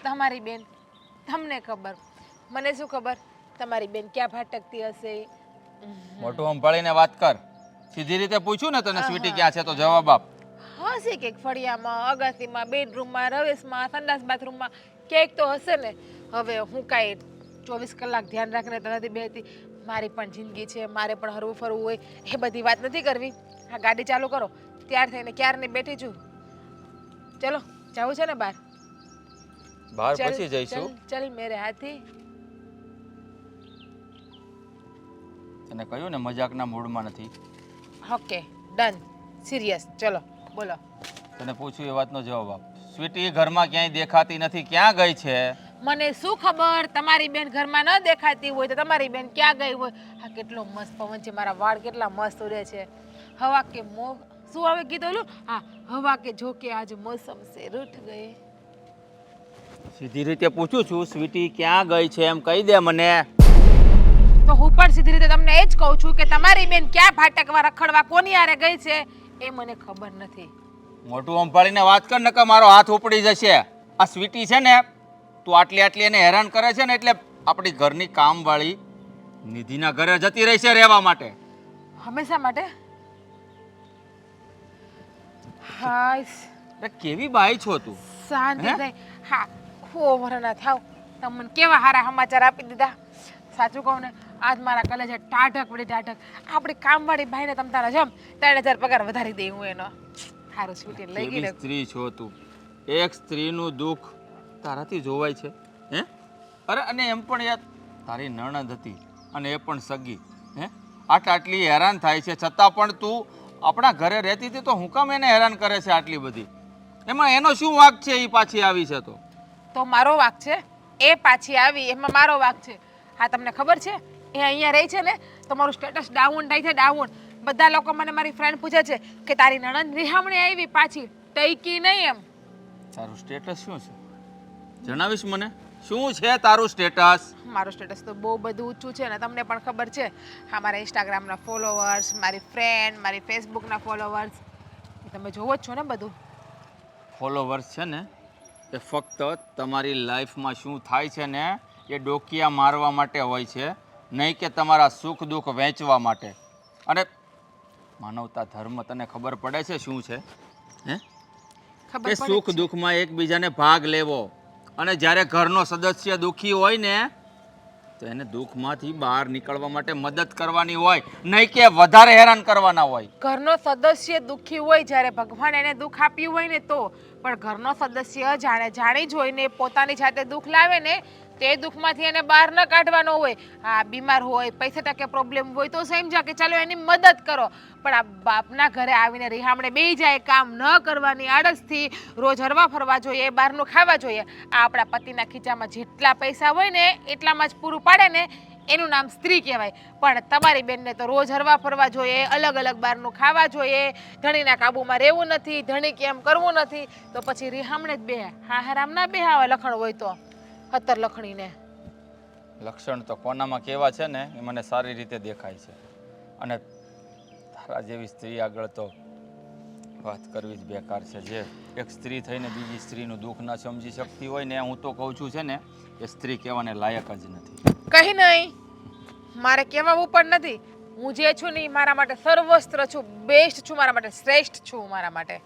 તમારી બેન, તમને ખબર, મને શું ખબર તમારી બેન ક્યાં ભટકતી હશે. મોટું સંભાળીને વાત કર. સીધી રીતે પૂછ્યું ને તને સ્વીટી ક્યાં છે તો જવાબ આપ. હશે કંઈક ફળિયામાં, અગાસીમાં, બેડરૂમમાં, રવેશમાં, સંડાસ બાથરૂમમાં ક્યાંક તો હશે ને. હવે હું કાંઈ 24 કલાક ધ્યાન રાખીને તો નથી બેહતી. મારી પણ જિંદગી છે, મારે પણ હરવું ફરવું હોય. એ બધી વાત નથી કરવી. હા, ગાડી ચાલુ કરો. ત્યાર થઈને ક્યારની બેઠી છું. ચલો, જવું છે ને બહાર? બહાર चल પછી જઈશું. चल चल मेरे हाथी. તને કહ્યું ને મજાકના મૂડમાં નથી. Okay done, serious. ચલો બોલો. તને પૂછ્યું એ વાતનો જવાબ આપ. સ્વીટી ઘરમાં ક્યાંય દેખાતી નથી, ક્યાં ગઈ છે? મને શું ખબર, તમારી બેન ઘરમાં ન દેખાતી હોય તો તમારી બેન ક્યાં ગઈ હોય. હા, કેટલો મસ્ત પવન છે, મારા વાળ કેટલા મસ્ત ઉડે છે. હવા કે મોહ, શું આવે ગીત ઓલું? હા, હવા કે ઝોકે આજ મોસમ સે રૂઠ ગયે. સીધી રીતે પૂછું છું, સ્વીટી ક્યાં ગઈ છે એમ કહી દે મને. તો હું પણ સીધી રીતે તમને એ જ કહું છું કે તમારી બેન ક્યાં ભાટકવા રખડવા કોની હારે ગઈ છે એ મને ખબર નથી. મોટું સંભાળીને વાત કર નકર મારો હાથ ઉપડી જશે. આ સ્વીટી છે ને, તું આટલી એને હેરાન કરે છે ને એટલે આપણી ઘરની કામવાળી નિધિના ઘરે જતી રહી છે રહેવા માટે. હંમેશા માટે? હા, અરે કેવી બાઈ છો તું? શાંતિ હે? થઈ. હા, ખોવરના થાવ. તમને કેવા હારા સમાચાર આપી દીધા. સાચું કહું ને, આજ મારા કલેજે ટાઢક વળી ટાઢક. આપણી કામવાળી ભાઈને તમ તારા જમ 3000 પગાર વધારી દઈ હું એનો. હારું સ્વીટી લઈ ગઈ કેવી ને. સ્ત્રી છો તું? એક સ્ત્રીનું દુઃખ તારાથી જોવાય છે? હે? અરે અને એમ પણ યાર તારી નણંદ હતી અને એ પણ સગી. હે? આટલી હેરાન થાય છે છતાં પણ તું આપણા ઘરે રહેતી હતી તો હું કામ એને હેરાન કરે છે આટલી બધી? એમાં એનો શું વાંક છે? એ પાછી આવી છે તો મારો વાંક છે? એ પાછી આવી એમાં મારો વાંક છે? હા, તમને ખબર છે એ અહીંયા રહી છે ને તો મારું સ્ટેટસ ડાઉન થાય છે, ડાઉન. બધા લોકો મને, મારી ફ્રેન્ડ પૂછે છે કે તારી નણંદ રિહામણી આવી પાછી, ટઈકી નહીં એમ. તારું સ્ટેટસ શું છે? જણાવીશ મને? શું છે તારું સ્ટેટસ? મારું સ્ટેટસ તો બહુ બધું ઊંચું છે ને તમને પણ ખબર છે. હા, મારા ઇન્સ્ટાગ્રામના ફોલોવર્સ, મારી ફ્રેન્ડ, મારી ફેસબુકના ફોલોવર્સ, તમે જોવો જ છો ને બધું. ફોલોવર્સ છે ને એ ફક્ત તમારી લાઈફમાં શું થાય છે ને એ ડોકિયા મારવા માટે હોય છે, નહીં કે તમારા સુખ દુઃખ વહેંચવા માટે. અને માનવતા ધર્મ તને ખબર પડે છે શું છે? હે? ખબર કે પડે સુખ જ છે. દુઃખમાં એકબીજાને ભાગ લેવો. અને જ્યારે ઘરનો સદસ્ય દુઃખી હોય ને તો એને દુઃખમાંથી બહાર નીકળવા માટે મદદ કરવાની હોય, નહીં કે વધારે હેરાન કરવાના હોય. ઘરનો સદસ્ય દુઃખી હોય જ્યારે ભગવાન એને દુઃખ આપ્યું હોય ને તો, પણ ઘરનો સદસ્ય જાણી જોઈને પોતાની જાતે દુઃખ લાવે ને તે દુઃખમાંથી એને બહાર ન કાઢવાનો હોય. હા, બીમાર હોય, પૈસા ટકે પ્રોબ્લેમ હોય તો સમજા કે ચાલો એની મદદ કરો. પણ આ બાપના ઘરે આવીને રિહામણે બેહી જાય, કામ ન કરવાની આળસથી, રોજ હરવા ફરવા જોઈએ, બહારનું ખાવા જોઈએ. આ આપણા પતિના ખીચામાં જેટલા પૈસા હોય ને એટલામાં જ પૂરું પાડે ને એનું નામ સ્ત્રી કહેવાય. પણ તમારી બેનને તો રોજ હરવા ફરવા જોઈએ, અલગ અલગ બહારનું ખાવા જોઈએ, ધણીના કાબુમાં રહેવું નથી, ધણી કેમ કરવું નથી, તો પછી રિહામણે જ બે. હા, હરામ ના બે આવે લખણ હોય તો 17 લખણીને. લક્ષણ તો કોનામાં કેવા છે ને એ મને સારી રીતે દેખાય છે. અને તારા જેવી સ્ત્રી આગળ તો વાત કરવી જ બેકાર છે. જે એક સ્ત્રી થઈને બીજી સ્ત્રીનું દુઃખ ન સમજી શકતી હોય ને, હું તો કહું છું છે ને, એ સ્ત્રી કહેવાને લાયક જ નથી. કઈ નહીં, મારે કહેવાનું પણ નથી. હું જે છું ને ઈ મારા માટે સર્વસ્ત્ર છું, બેસ્ટ છું, મારા માટે શ્રેષ્ઠ છું. મારા માટે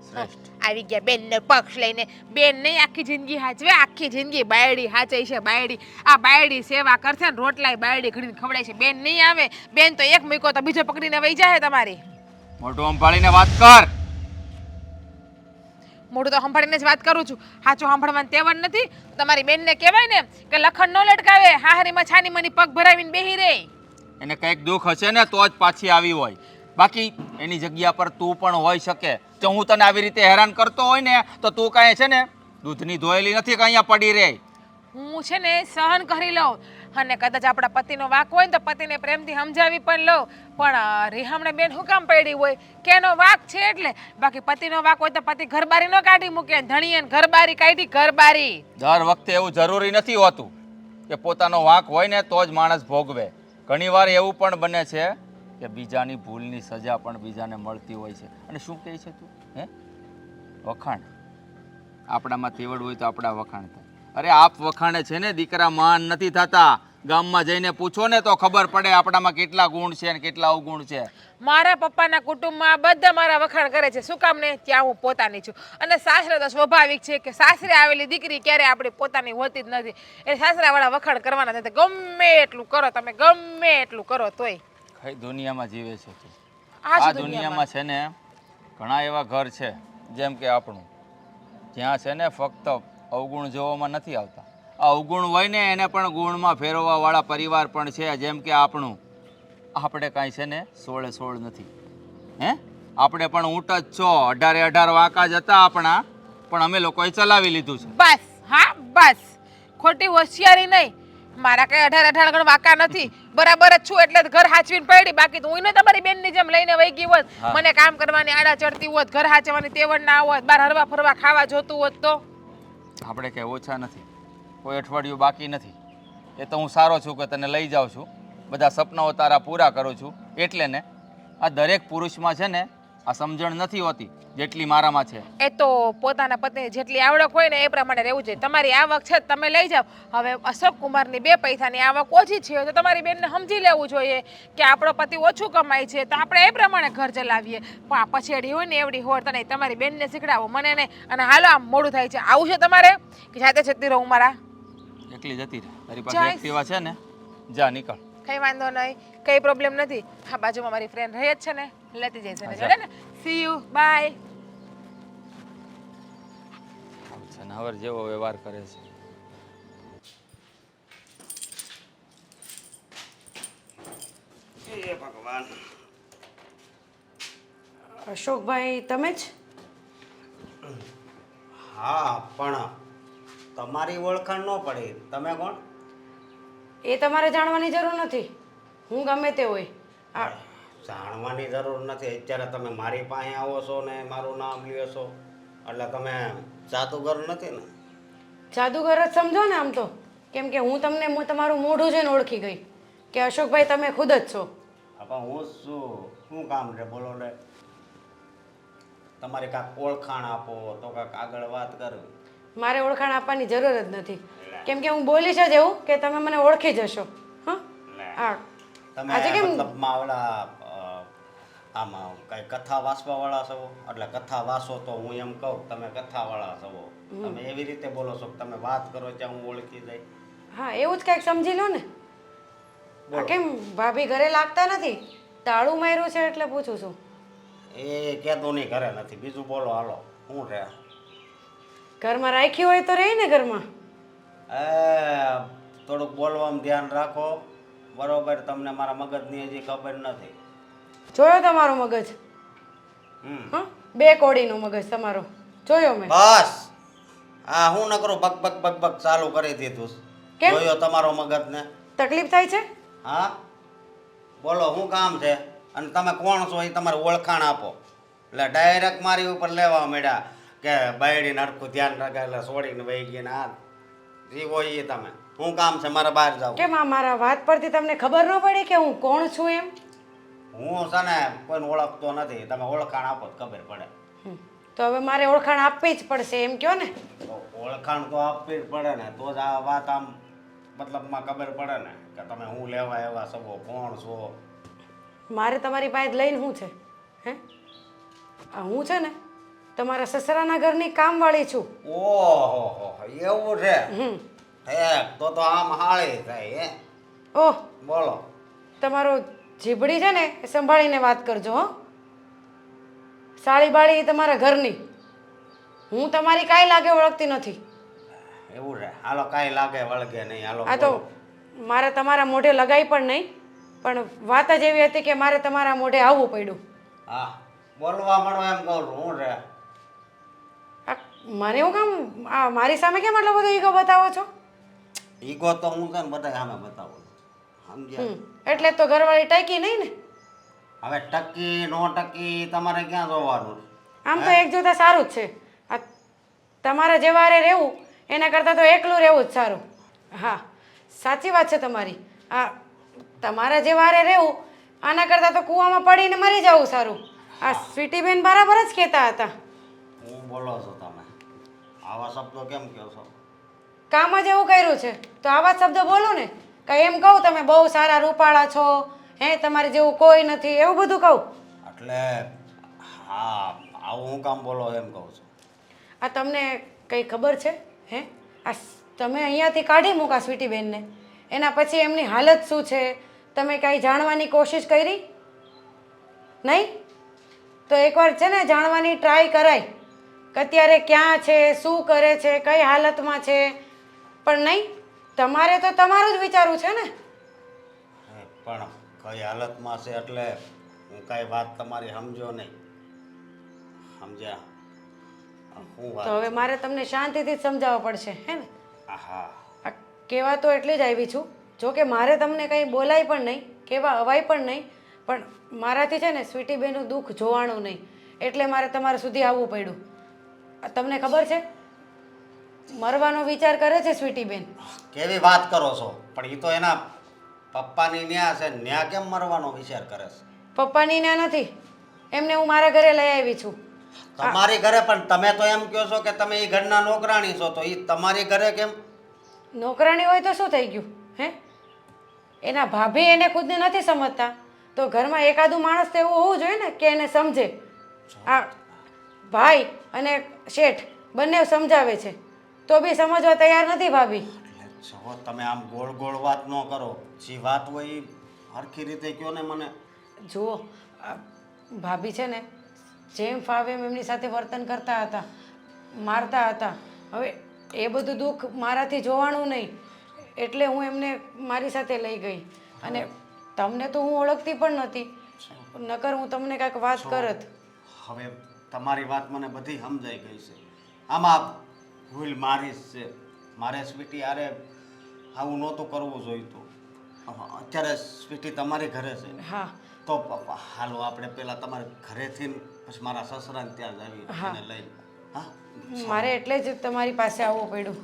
શ્રેષ્ઠ. આવી ગયા બેનનો પક્ષ લઈને. બેન નહીં આખી જિંદગી હાચવે, આખી જિંદગી બાયડી હાચે છે. બાયડી આ બાયડી સેવા કરશે ને રોટલાય બાયડી ઘડીને ખવડાય છે. બેન નહીં આવે. બેન તો એક મૂકો તો બીજો પકડીને વહી જાય તમારી. મોઢું સંભાળીને વાત કર. મોઢું તો સંભાળીને જ વાત કરું છું. હાચું સાંભળવાની તેવડ નથી. તમારી બેનને કહેવાય ને કે લખણ ન લટકાવે, હાહરીમાં છાની મની પગ ભરાવીને બેહી રહે. એને કંઈક દુઃખ હશે ને તો જ પાછી આવી હોય. બાકી એની જગ્યા પર તું પણ હોઈ શકે. જો હું તને આવી રીતે હેરાન કરતો હોય ને તો તું કાંઈ છે ને દૂધની ધોયેલી નથી કે અહીંયા પડી રહે. હું છે ને સહન કરી લઉં, અને કદાચ આપણા પતિનો વાંક હોય ને તો પતિને પ્રેમથી સમજાવી પણ લઉં. પણ રેહામણે બેન શું કામ પડી હોય કે એનો વાંક છે એટલે. બાકી પતિનો વાંક હોય તો પતિ ઘરબારી ન કાઢી મૂકે. ધણીએ ઘરબારી કાઢી, ઘરબારી. દર વખતે એવું જરૂરી નથી હોતું કે પોતાનો વાંક હોય ને તો જ માણસ ભોગવે. ઘણીવાર એવું પણ બને છે કે બીજાની ભૂલની સજા પણ બીજાને મળતી હોય છે. અને શું કહે છે તું? હે, વખાણ. આપણામાં તેવડ હોય તો આપણા વખાણ થાય. અરે આપ વખાણે છે ને દીકરા માન નથી થતા. ગામમાં જઈને પૂછો ને તો ખબર પડે આપણામાં કેટલા ગુણ છે અને કેટલા અવગુણ છે. મારા પપ્પાના કુટુંબમાં બધા મારા વખાણ કરે છે. શું કામ ને? ત્યાં હું પોતાની છું. અને સાસરે તો સ્વાભાવિક છે કે સાસરે આવેલી દીકરી ક્યારે આપણી પોતાની હોતી જ નથી. એ સાસરાવાળા વખાણ કરવાના નથી. ગમે એટલું કરો તમે, ગમે એટલું કરો તોય. કઈ દુનિયામાં જીવે છે તું? આ આ જ દુનિયામાં છે ને ઘણા એવા ઘર છે જેમ કે આપણું, જ્યાં છે ને ફક્ત અવગુણ જોવામાં નથી આવતા. આ અવગુણ હોય ને એને પણ ગુણમાં ફેરવવાવાળા પરિવાર પણ છે. જેમ કે આપણું. આપણે કાંઈ છે ને 16 નથી. હે, આપણે પણ ઊંટ જ છો. 18 વાંકા જ હતા આપણા, પણ અમે લોકોએ ચલાવી લીધું છે. બસ, હા બસ. ખોટી હોશિયારી નહીં. મારા કઈ 18 ગણ વાંકા નથી. બરાબર જ છું એટલે ઘર હાચવીને પડી. બાકી તો હું ને તમારી બેનની જેમ લઈને વહી ગઈ હોત. મને કામ કરવાની આડા ચડતી હોત, ઘર હાચવાની તેવડ ના હોત, બહાર હરવા ફરવા ખાવા જોતું હોત તો. આપણે કંઈ ઓછા નથી. કોઈ અઠવાડિયું બાકી નથી. એ તો હું સારો છું કે તને લઈ જાઉં છું, બધા સપનાઓ તારા પૂરા કરું છું. એટલે ને આ દરેક પુરુષમાં છે ને આ સમજણ નથી હોતી જેટલી મારામાં છે. એ તો પોતાના પત્ની જેટલી આવડત હોય ને એ પ્રમાણે રહેવું જોઈએ. તમારી આવક છે તમે લઈ જાઓ. હવે અશોક કુમારની 2 પૈસાની આવક ઓછી છે તો તમારી બેનને સમજી લેવું જોઈએ કે આપણો પતિ ઓછું કમાય છે તો આપણે એ પ્રમાણે ઘર ચલાવીએ. પણ આ પછેડી હોય ને એવડી હોત નહીં. તમારી બેનને શીખડાવો, મને નહીં. અને હાલો આમ મોડું થાય છે. આવું છે તમારે કે જાતે જતી રહું મારા? એકલી જતી રહે. તારી પાસે એક્ટિવા છે ને, જા નીકળ. કઈ વાંધો નહીં, કઈ પ્રોબ્લેમ નથી. હા, બાજુમાં મારી ફ્રેન્ડ રહે જ છે ને, લેતી જઈશ એને જોડે ને. See you, bye. જનાવર જેવો વ્યવહાર કરે છે. એ ભગવાન. અશોકભાઈ તમે જ? હા, પણ તમારી ઓળખાણ ન પડી. તમે કોણ? એ તમારે જાણવાની જરૂર નથી. હું ગમે તે હોય. જાણવાની જરૂર નથી. અત્યારે તમે મારી પાસે આવો છો ને મારું નામ લ્યો છો એટલે તમે જાદુગર નથી ને? જાદુગર જ સમજો ને આમ તો. કેમ કે હું તમને તમારું મોઢું જોઈને ઓળખી ગઈ કે અશોકભાઈ તમે ખુદ જ છો. પણ હું શું કામ છે બોલો ને? તમારી કાંઈક ઓળખાણ આપો તો કાંઈક આગળ વાત કરવી. મારે ઓળખાણ આપવાની જરૂર જ નથી. કેમ કે હું બોલીશ જ એવું કે તમે મને ઓળખી જશો. હા, તમે આજે કેમ મતલબમાં ઓલા આમાં કઈ કથા વાંચવા વાળા છો? એટલે કથા વાંચો તો હું એમ કહું તમે કથા વાળા છો. તમે એવી રીતે બોલો છો કે તમે વાત કરો ત્યાં હું ઓળખી જાય. હા, એવું જ કંઈક સમજી લો ને. આ કેમ ભાભી ઘરે લાગતા નથી? તાળું માર્યું છે એટલે પૂછું છું. એ કહેતો નહીં ઘરે નથી. બીજું બોલો હાલો. શું છે? ઘરમાં રાખી હોય તો રહી ને ઘરમાં. થોડુંક બોલવામાં ધ્યાન રાખો. બરોબર, તમને મારા મગજની હજી ખબર નથી. જોયો તમારો મગજ? હા, 2 કોડીનો મગજ તમારો જોયો મેં. બસ હા, હું ન કરું બક બક બક બક ચાલુ કરી દીધું. કેમ? જોયો તમારો મગજને? તકલીફ થાય છે? હા, બોલો શું કામ છે? અને તમે કોણ છો એ તમારે ઓળખાણ આપો. એટલે ડાયરેક્ટ મારી ઉપર લેવા માંડ્યા કે બાયડીને હરખું ધ્યાન રાખે એટલે છોડીને વહી ગઈ ને આ જી હોય એ તમે શું કામ છે મારે બહાર જાવ કેમ આ મારા વાત પરથી તમને ખબર ન પડી કે હું કોણ છું એમ? હું છે ને કોઈને ઓળખતો નથી તમે ઓળખાણ આપો તો ખબર પડે તો હવે મારે ઓળખાણ આપવી જ પડશે એમ કયો ને. તો ઓળખાણ તો આપવી જ પડે ને તો જ આ વાત આમ મતલબમાં ખબર પડે ને કે તમે હું લેવા એવા સગો કોણ છો. મારે તમારી પાસે લઈને શું છે હે? આ હું છે ને તમારા સસરાના ઘરની કામવાળી છું. ઓહો એવું છે હે તો આમ હાળી થાય હે ઓહ, બોલો તમારો જીભડી છે ને એ સંભાળીને વાત કરજો હો. સાળી બાળી તમારા ઘરની, હું તમારી કાંઈ લાગે ઓળખતી નથી. એવું છે હાલો કાંઈ લાગે વળગે નહીં હાલો આ તો મારે તમારા મોઢે લગાઈ પણ નહીં, પણ વાત જ એવી હતી કે મારે તમારા મોઢે આવવું પડ્યું. હા બોલવા મળો એમ કહું છું હું છે આ મને એવું કામ આ મારી સામે કેમ આટલો બધો ઈગો બતાવો છો? ઈગો તો હું છે ને બધા સામે બતાવું છું સમજ્યા એટલે જ તો ઘરવાળી ટાંકી નહીં ને. હવે ટકી નો ટકી તમારે ક્યાં જોવાનું આમ તો એક જોતા સારું જ છે. આ તમારા જેવારે રહેવું એના કરતાં તો એકલું રહેવું જ સારું. હા સાચી વાત છે તમારી. આ તમારા જેવારે રહેવું આના કરતાં તો કૂવામાં પડીને મરી જવું સારું. આ સ્વીટીબેન બરાબર જ કહેતા હતા. હું બોલો છો તમે આવા શબ્દો કેમ કહો છો કામ જ એવું કર્યું છે તો આવા જ શબ્દો બોલો ને. કંઈ એમ કહું તમે બહુ સારા રૂપાળા છો, હે તમારે જેવું કોઈ નથી, એવું બધું કહું. એટલે હા આવું હું કામ બોલો એમ કહું છું આ તમને કંઈ ખબર છે હે? આ તમે અહીંયાથી કાઢી મૂકા સ્વીટીબેનને, એના પછી એમની હાલત શું છે તમે કાંઈ જાણવાની કોશિશ કરી નહીં? તો એકવાર છે ને જાણવાની ટ્રાય કરાય કે અત્યારે ક્યાં છે, શું કરે છે, કઈ હાલતમાં છે. પણ નહીં, તમારે તો તમારું જ વિચારવું છે ને. હે, પણ કઈ હાલતમાં છે એટલે હું કાંઈ વાત તમારી સમજો નહીં સમજ્યા હું વાત તો હવે મારે તમને શાંતિથી જ સમજાવવા પડશે હે ને. હા આ કહેવા તો એટલે જ આવી છું, જો કે મારે તમને કંઈ બોલાય પણ નહીં, કહેવા અવાય પણ નહીં, પણ મારાથી છે ને સ્વીટીબેનનું દુઃખ જોવાનું નહીં, એટલે મારે તમારા સુધી આવવું પડ્યું. આ તમને ખબર છે મરવાનો વિચાર કરે છે સ્વીટીબેન. કેવી વાત કરો છો પણ એ તો એના પપ્પાની ન્યા છે ન્યા કેમ મરવાનો વિચાર કરે છે પપ્પાની ના નથી, એમને હું મારા ઘરે લઈ આવી છું. તમારી ઘરે પણ તમે તો એમ કહો છો કે તમે એ ઘરના નોકરાણી છો તો એ તમારી ઘરે કેમ નોકરાણી હોય તો શું થઈ ગયું હે? એના ભાભી એને ખુદને નથી સમજતા તો ઘરમાં એકાદું માણસ તો એવું હોવું જોઈએ ને કે એને સમજે. આ ભાઈ અને શેઠ બંને સમજાવે છે તો બી સમજવા તૈયાર નથી ભાભી. એટલે જો તમે આમ ગોળ ગોળ વાત ન કરો જે વાત હોય એ હરખી રીતે કહો ને મને જુઓ આ ભાભી છે ને જેમ ફાવે એમ એમની સાથે વર્તન કરતા હતા, મારતા હતા. હવે એ બધું દુઃખ મારાથી જોવાનું નહીં એટલે હું એમને મારી સાથે લઈ ગઈ. અને તમને તો હું ઓળખતી પણ નથી, નકર હું તમને કાંઈક વાત કરત. હવે તમારી વાત મને બધી સમજાઈ ગઈ છે. આમાં ભૂલ મારી જ છે. મારે સ્વીટી આરે આવું નહોતું કરવું જોઈતું. અત્યારે સ્વીટી તમારી ઘરે છે હા તો હાલો આપણે પહેલાં તમારે ઘરેથી ને પછી મારા સસરાને ત્યાં જ આવી એને લઈને હા મારે એટલે જ તમારી પાસે આવવું પડ્યું.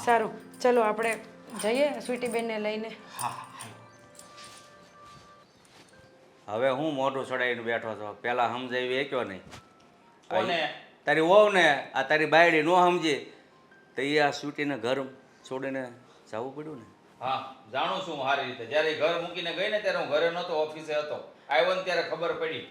સારું ચલો આપણે જઈએ સ્વીટીબેનને લઈને. હા હવે હું મોઢું ચડાવીને બેઠો છો, પહેલાં સમજાવી એ કયો નહીં. કોને? તારી વહુ ને આ તારી બાયડી ન સમજી તો એ આ સ્વીટીને ઘર છોડીને જવું પડ્યું ને. હા જાણું છું હું સારી રીતે. જ્યારે એ ઘર મૂકીને ગઈ ને ત્યારે હું ઘરે નહોતો, ઓફિસે હતો. આવ્યો ને ત્યારે ખબર પડી.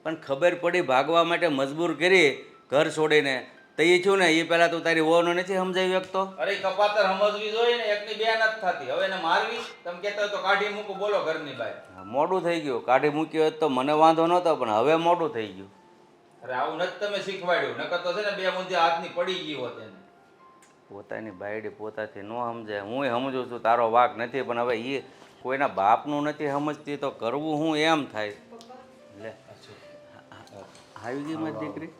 પણ ખબર પડી ભાગવા માટે મજબૂર કરી ઘર છોડીને તો એ થયું ને એ પહેલાં તું તારી વહુને નથી સમજાવી શકતો. અરે કપાતર સમજવી જોઈએ ને, એકની બે નથી થતી. હવે એને મારવી તમે કહેતા હોય તો કાઢી મૂકું, બોલો ઘરની બહાર. મોડું થઈ ગયું, કાઢી મૂક્યો હોત તો મને વાંધો નહોતો પણ હવે મોડું થઈ ગયું. અરે આવું નથી તમે શીખવાડ્યું, નકર તો છે ને બે મુંજે હાથની પડી ગઈ હોત એને. પોતાની બાયડી પોતાથી ન સમજાય. હું સમજું છું તારો વાંક નથી, પણ હવે એ કોઈના બાપનું નથી સમજતી તો કરવું હું એમ થાય. લે આવી ગઈ મારી દીકરી.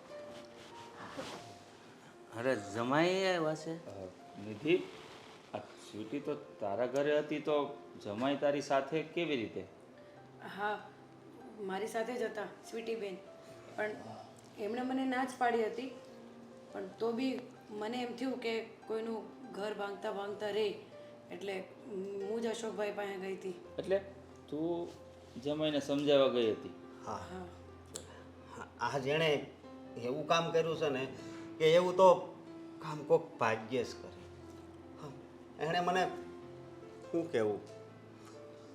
અરે જમાઈ આવ્યા છે. નિધિ આ સ્વીટી તો તારા ઘરે હતી તો જમાઈ તારી સાથે કેવી રીતે? હા મારી સાથે જ હતા સ્વીટીબેન, પણ એમણે મને ના જ પાડી હતી, પણ તો બી મને એમ થયું કે કોઈનું ઘર ભાંગતા ભાંગતા રહે એટલે હું જ અશોકભાઈ પાસે ગઈ હતી. એટલે તું જમાઈને સમજાવવા ગઈ હતી? હા હા આ જેણે એવું કામ કર્યું છે ને કે એવું તો કામ કોક ભાગ્યે જ કરે. હા, એણે મને શું કહેવું,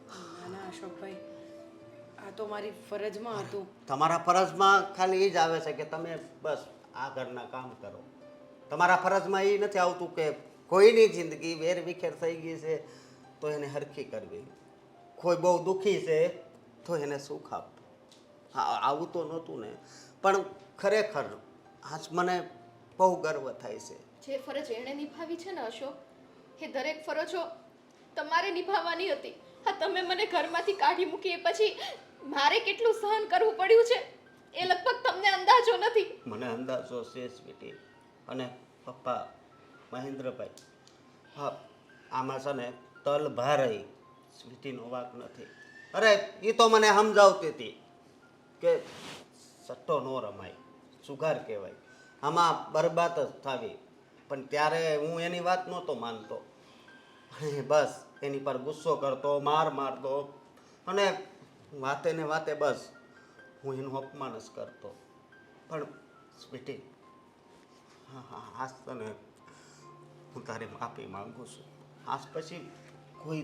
ના ના અશોકભાઈ, આ તો મારી ફરજમાં હતું. તમારા ફરજમાં ખાલી એ જ આવે છે કે તમે બસ આ ઘરના કામ કરો. તમારા ફરજમાં એ નથી આવતું કે કોઈની જિંદગી વેર વિખેર થઈ ગઈ છે તો એને હરખી કરવી, કોઈ બહુ દુઃખી છે તો એને સુખ આપવું. હા, આવું તો નહોતું ને, પણ ખરેખર આજ મને બહુ ગર્વ થાય છે. જે ફરજ એણે નિભાવી છે ને અશોક, એ દરેક ફરજો તમારે નિભાવવાની હતી. હા, તમે મને ઘરમાંથી કાઢી મૂકી એ પછી મારે કેટલું સહન કરવું પડ્યું છે એ લગભગ તમને અંદાજો નથી. મને અંદાજો છે સ્વીટી. અને પપ્પા મહેન્દ્રભાઈ, હા આમાં છે ને તલ ભારે સ્વીટીનો વાંક નથી. અરે એ તો મને સમજાવતી હતી કે સટ્ટો ન રમાય, સુગાર કહેવાય, આમાં બરબાદ જ થાવી. પણ ત્યારે હું એની વાત નહોતો માનતો. બસ એની પર ગુસ્સો કરતો, માર મારતો અને વાતે ને વાતે બસ હું એનું અપમાન જ કરતો. પણ સ્વીટી, હા હા આજ તને હું તારી માફી માંગુ છું. આજ પછી કોઈ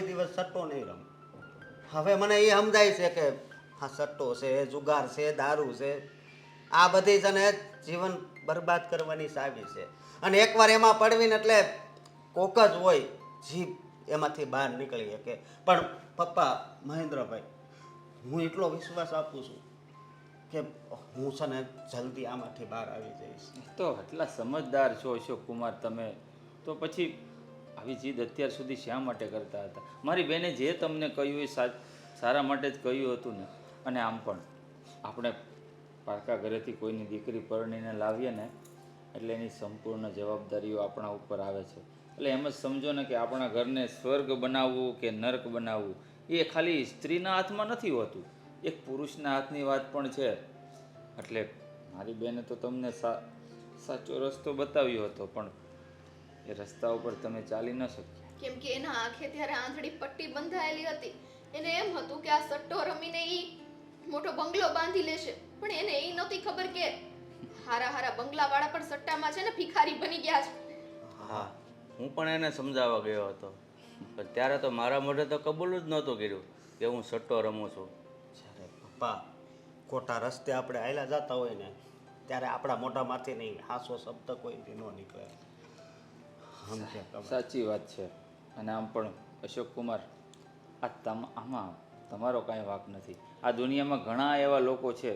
દિવસ સટ્ટો નહીં રમું. હવે મને એ સમજાય છે કે હા સટ્ટો છે, જુગાર છે, દારૂ છે, આ બધી છે ને જીવન બરબાદ કરવાની ચાવી છે. અને એકવાર એમાં પડવીને એટલે કોક જ હોય જીભ એમાંથી બહાર નીકળી શકે. પણ પપ્પા મહેન્દ્રભાઈ, હું એટલો વિશ્વાસ આપું છું કે હું છે ને જલ્દી આમાંથી બહાર આવી જઈશ. તો આટલા સમજદાર છો અશોક કુમાર તમે, તો પછી આવી જીદ અત્યાર સુધી શા માટે કરતા હતા? મારી બેને જે તમને કહ્યું એ સારા માટે જ કહ્યું હતું ને. અને આમ પણ આપણે પારકા ઘરેથી કોઈની દીકરી પરણીને લાવીએ ને એટલે એની સંપૂર્ણ જવાબદારીઓ આપણા ઉપર આવે છે. એટલે એમ જ સમજો ને કે આપણા ઘરને સ્વર્ગ બનાવવું કે નર્ક બનાવવું એ ખાલી સ્ત્રીના હાથમાં નથી હોતું, એક પુરુષના હાથની વાત પણ છે. એટલે મારી બેને તો તમને સાચો રસ્તો બતાવ્યો હતો, પણ એ રસ્તા ઉપર તમે ચાલી ન શક્યા. કેમ કે એના આંખે ત્યારે આંધળી પટ્ટી બંધાયેલી હતી. એને એમ હતું કે આ સટ્ટો રમીને ઈ મોટો બંગલો બાંધી લેશે, પણ એને એ નહોતી ખબર કે હારા હારા બંગલાવાળા પણ સટ્ટામાં છે ને ભિખારી બની ગયા છે. હા, હું પણ એને સમજાવવા ગયો હતો, પણ ત્યારે તો મારા મોઢે તો કબૂલ જ નહોતું કર્યું કે હું સટ્ટો રમું છું. જ્યારે પપ્પા ખોટા રસ્તે આપણે હાલ્યા જતા હોય ને ત્યારે આપણા મોઢામાંથી નહીં હાસો શબ્દ કોઈથી ન નીકળે. સમજ્યા તમે? સાચી વાત છે. અને આમ પણ અશોક કુમાર, આમાં તમારો કાંઈ વાંક નથી. આ દુનિયામાં ઘણા એવા લોકો છે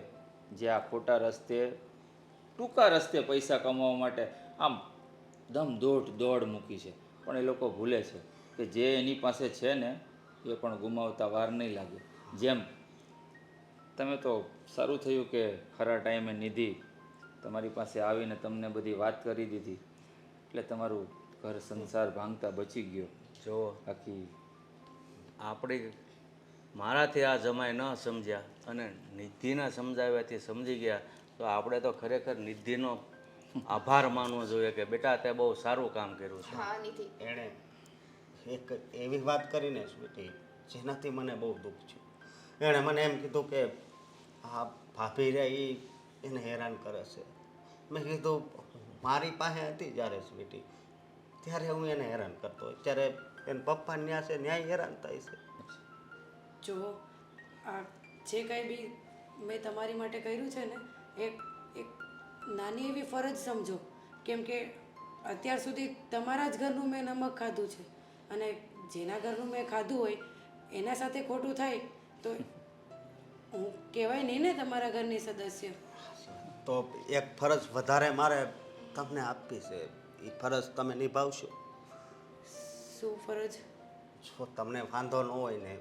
જે આ ખોટા રસ્તે, ટૂંકા રસ્તે પૈસા કમાવા માટે આમ દોડ મૂકી છે. પણ એ લોકો ભૂલે છે કે જે એની પાસે છે ને એ પણ ગુમાવતા વાર નહીં લાગે. જેમ તમે તો સારું થયું કે ખરા ટાઈમે નિધિ તમારી પાસે આવીને તમને બધી વાત કરી દીધી, એટલે તમારું ઘર સંસાર ભાંગતા બચી ગયો. જો બાકી આપણી મારાથી આ જમાઈ ન સમજ્યા અને નિધિના સમજાવ્યાથી સમજી ગયા તો આપણે તો ખરેખર નિધિનો આભાર માનવો જોઈએ કે બેટા તે બહુ સારું કામ કર્યું છે. હા નિધિ, એણે એક એવી વાત કરીને સ્વીટી જેનાથી મને બહુ દુઃખ છે. એણે મને એમ કીધું કે આ ભાભી રે એને હેરાન કરે છે. મેં કીધું મારી પાસે હતી જ્યારે સ્વીટી ત્યારે હું એને હેરાન કરતો હોય, ત્યારે એને પપ્પા ન્યા છે ન્યાય હેરાન થાય છે. જો આ જે કાંઈ બી મેં તમારી માટે કર્યું છે ને એક એક નાની એવી ફરજ સમજો. કેમ કે અત્યાર સુધી તમારા જ ઘરનું મેં નમક ખાધું છે અને જેના ઘરનું મેં ખાધું હોય એના સાથે ખોટું થાય તો હું કહેવાય નહીં ને તમારા ઘરની સદસ્ય. તો એક ફરજ વધારે મારે તમને આપવી છે, એ ફરજ તમે નિભાવશો? શું ફરજ? જો તમને વાંધો ન હોય ને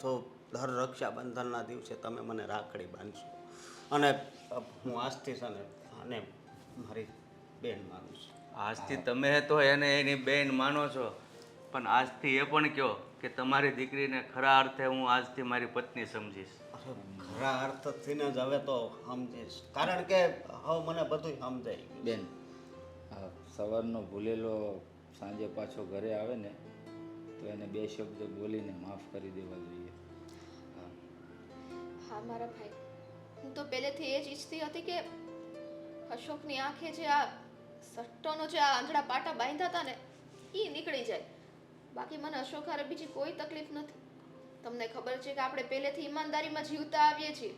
તો દર રક્ષાબંધનના દિવસે તમે મને રાખડી બાંધશો. અને હું આજથી છે ને આને મારી બેન માનું છું. આજથી તમે તો એને એની બેન માનો છો, પણ આજથી એ પણ કહો કે તમારી દીકરીને ખરા અર્થે હું આજથી મારી પત્ની સમજીશ. અરે મારા અર્થથી જ હવે તો સમજીશ, કારણ કે હવે મને બધું સમજાઈ ગયું. બેન આ સવારનો ભૂલેલો સાંજે પાછો ઘરે આવે ને તો એને 2 શબ્દ બોલીને માફ કરી દેવા જોઈએ. હા મારા ભાઈ, હું તો પહેલેથી એ જ ઈચ્છતી હતી કે અશોકની આંખે જે આ સટ્ટોનો જે આ આંધળા પાટા બાંધ્યા હતા ને એ નીકળી જાય. બાકી મને અશોક હારે બીજી કોઈ તકલીફ નથી. તમને ખબર છે કે આપણે પહેલેથી ઈમાનદારીમાં જીવતા આવીએ છીએ,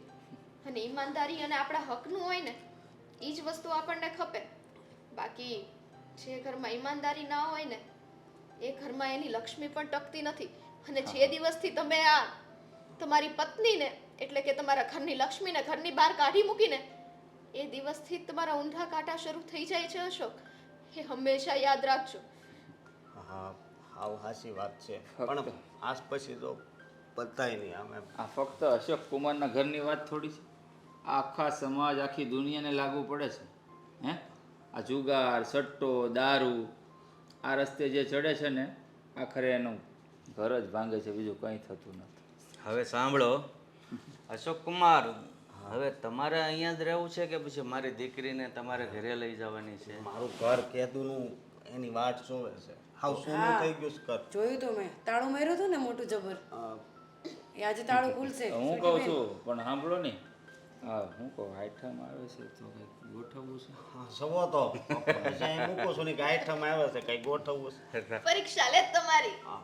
અને ઈમાનદારી અને આપણા હકનું હોય ને એ જ વસ્તુ આપણને ખપે. બાકી જે ઘરમાં ઈમાનદારી ના હોય ને એ ઘરમાં એની લક્ષ્મી પણ ટકતી નથી. અને જે દિવસથી તમે આ તમારી પત્નીને એટલે કે તમારા ઘરની લક્ષ્મીને ઘરની બહાર કાઢી મૂકીને એ દિવસથી જ તમારા ઊંધા કાંટા શરૂ થઈ જાય છે અશોક. એ હંમેશા યાદ રાખજો. હા, હાવ સાચી વાત છે, પણ આજ પછી તો બધાય નહીં આમ એમ. આ ફક્ત અશોક કુમારના ઘરની વાત થોડી છે, આખા સમાજ આખી દુનિયાને લાગુ પડે છે. હે આ જુગાર સટ્ટો દારૂ આ રસ્તે જે ચડે છે ને આખરે એનું ઘર જ ભાંગે છે, બીજું કંઈ થતું નથી. હવે સાંભળો અશોક કુમાર, હવે તમારે અહીંયા જ રહેવું છે કે પછી મારી દીકરીને તમારે ઘરે લઈ જવાની છે? મારું ઘર કેદુનું એની વાટ જોવે છે. હાવ સોનું થઈ ગયું છે ઘર. જોયું તો મેં, તાળું માર્યું હતું ને મોટું જબર, એ આજે તાળું ખુલશે. હું કહું છું પણ સાંભળો ને, હા હું કહું આઈટમ આવે છે તો કંઈક ગોઠવવું છે. હા, જવો તો પૈસા અહીં મૂકો છો ને કે આઈટમ આવે છે, કંઈ ગોઠવવું છે. પરીક્ષા લે તમારી. હા.